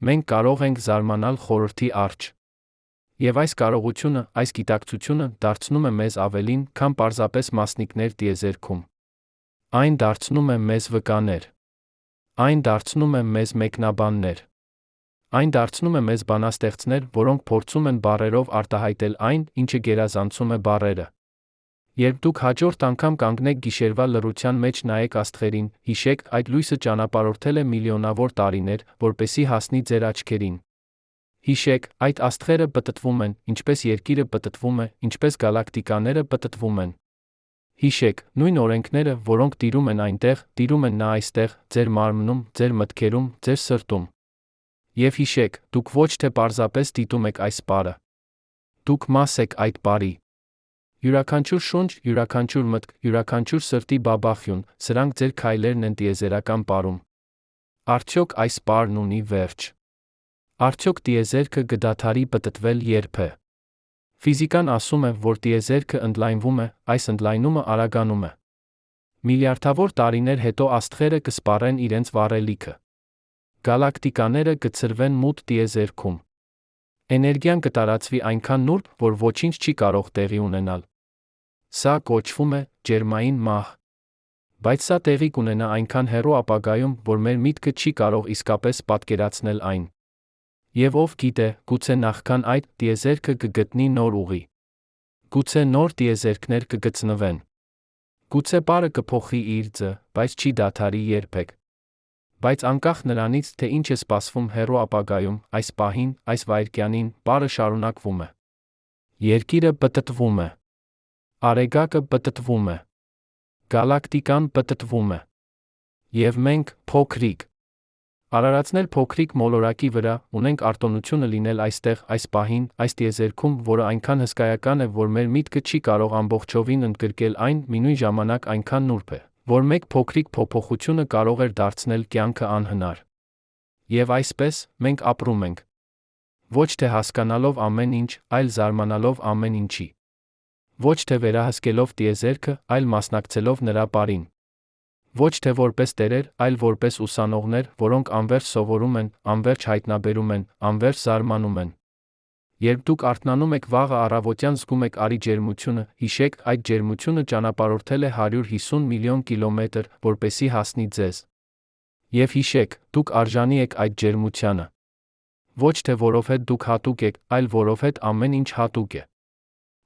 Մենք կարող ենք զարմանալ խորհրդի առջ։ Եվ այս կարողությունը, այս գիտակցությունը դարձնում է մեզ ավելին, քան պարզապես մասնիկներ տիեզերքում։ Այն դարձնում է մեզ վկաներ։ Այն դարձնում է մեզ մեկնաբաններ։ Այն դարձնում է մեզ բանաստեղծներ, որոնք փորձում են բառերով արտահայտել այն, ինչը գերազանցում է բառերը։ Երբ դուք հաջորդ անգամ կանգնեք գիշերվա լռության մեջ նայեք աստղերին, հիշեք, այդ լույսը ճանապարհորդել է միլիոնավոր տարիներ, որպեսզի հասնի ձեր աչքերին։ Հիշեք, այդ աստղերը պտտվում են, ինչպես երկիրը պտտվում է, ինչպես գալակտիկաները պտտվում են։ Հիշեք, նույն օրենքները, որոնք տիրում են այնտեղ, տիրում են նա այստեղ, ձեր մարմնում, ձեր մտքերում, ձեր սրտում։ Եվ հիշեք, դուք ոչ թե պարզապես դիտում եք այս պարը։ Դուք մաս եք այդ պարի։ Յուրաքանչյուր շունչ, յուրաքանչյուր մտք, յուրաքանչյուր սրտի բաբախյուն, սրանք ձեր քայլերն են տիեզերական պարում։ Արդյոք այս պարն ունի վերջ։ Արդյոք տիեզերքը կդադարի պտտվել երբ է։ Ֆիզիկան ասում է, որ տիեզերքը ընդլայնվում է, այս ընդլայնումը արագանում է։ Միլիարդավոր տարիներ հետո աստղերը կսպառեն իրենց վառելիքը։ Գալակտիկաները կցրվեն մութ տիեզերքում։ Էներգիան կտարածվի այնքան նուրբ, որ ոչինչ չի կարող տեղի ունենալ։ Սա կոչվում է ջերմային մահ։ Բայց սա տեղի կունենա այնքան հեռու ապագայում, որ մեր միտքը չի կարող իսկապես պատկերացնել այն։ Եվ ով գիտե, գուցե նախքան այդ տիեզերքը կգտնի նոր ուղի։ Գուցե նոր տիեզերքներ կգտնվեն։ Գուցե պարը կփոխի իր ձը, բայց չի դադարի երբեք։ Բայց անկախ նրանից, թե ինչ է սպասվում հեռու ապագայում, այս պահին, այս վայրկյանին, պարը շարունակվում է։ Երկիրը պտտվում է։ Արեգակը պտտվում է։ Գալակտիկան պտտվում է։ Եվ մենք, փոքրիկ արարածներ փոքրիկ մոլորակի վրա, ունենք արտոնությունը լինել այստեղ, այս պահին, այս տիեզերքում, որը այնքան հսկայական է, որ մեր միտքը չի կարող ամբողջովին ընդգրկել այն, մինույն ժամանակ այնքան նուրբ է, որ մեկ փոքրիկ փոփոխությունը կարող էր դարձնել կյանքը անհնար։ Եվ այսպես, մենք ապրում ենք։ Ոչ թե հասկանալով ամեն ինչ, այլ զարմանալով ամեն ինչի։ Ոչ թե վերահսկելով տիեզերքը, այլ մասնակցելով նրա բարին։ Ոչ թե որպես տերեր, այլ որպես ուսանողներ, որոնք անվերջ սովորում են, անվերջ հայտնաբերում են, անվերջ զարմանում են։ Երբ դուք արթնանում եք վաղը առավոտյան զգում եք արի ջերմությունը, հիշեք, այդ ջերմությունը ճանապարհորդել է 150 միլիոն կիլոմետր, որպեսզի հասնի ձեզ։ Եվ հիշեք, դուք արժանի եք այդ ջերմությանը։ Ոչ թե որովհետև դուք հատուկ եք, այլ որովհետև ամեն ինչ հատուկ է։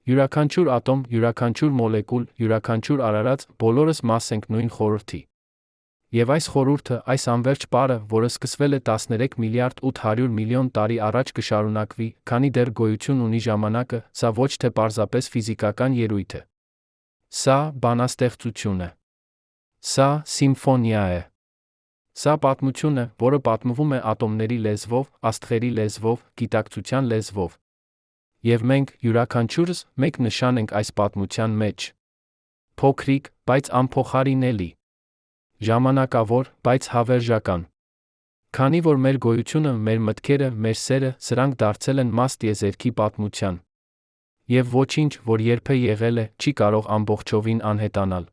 Յուրաքանչյուր ատոմ, յուրաքանչյուր մոլեկուլ, յուրաքանչյուր արարած, բոլորս մաս ենք նույն խորհրդի։ Եվ այս խորհուրդը, այս անվերջ պարը, որը սկսվել է 13 միլիարդ 800 միլիոն տարի առաջ կշարունակվի, քանի դեռ գոյություն ունի ժամանակը, սա ոչ թե պարզապես ֆիզիկական ելույթ է։ Սա բանաստեղծություն է։ Սա սիմֆոնիա է։ Սա պատմություն է, որը պատմվում է ատոմների լեզվով, աստղերի լեզվով, գիտակցության լեզվով։ Եվ մենք, յուրաքանչյուրս, մեկ նշան ենք այս պատմության մեջ։ Փոքրիկ, բայց անփոխարինելի։ Ժամանակավոր, բայց հավերժական։ Քանի որ մեր գոյությունը, մեր մտքերը, մեր սերը, սրանք դարձել են մաս տիեզերքի պատմության։ Եվ ոչինչ, որ երբե եղել է, չի կարող ամբողջովին անհետանալ։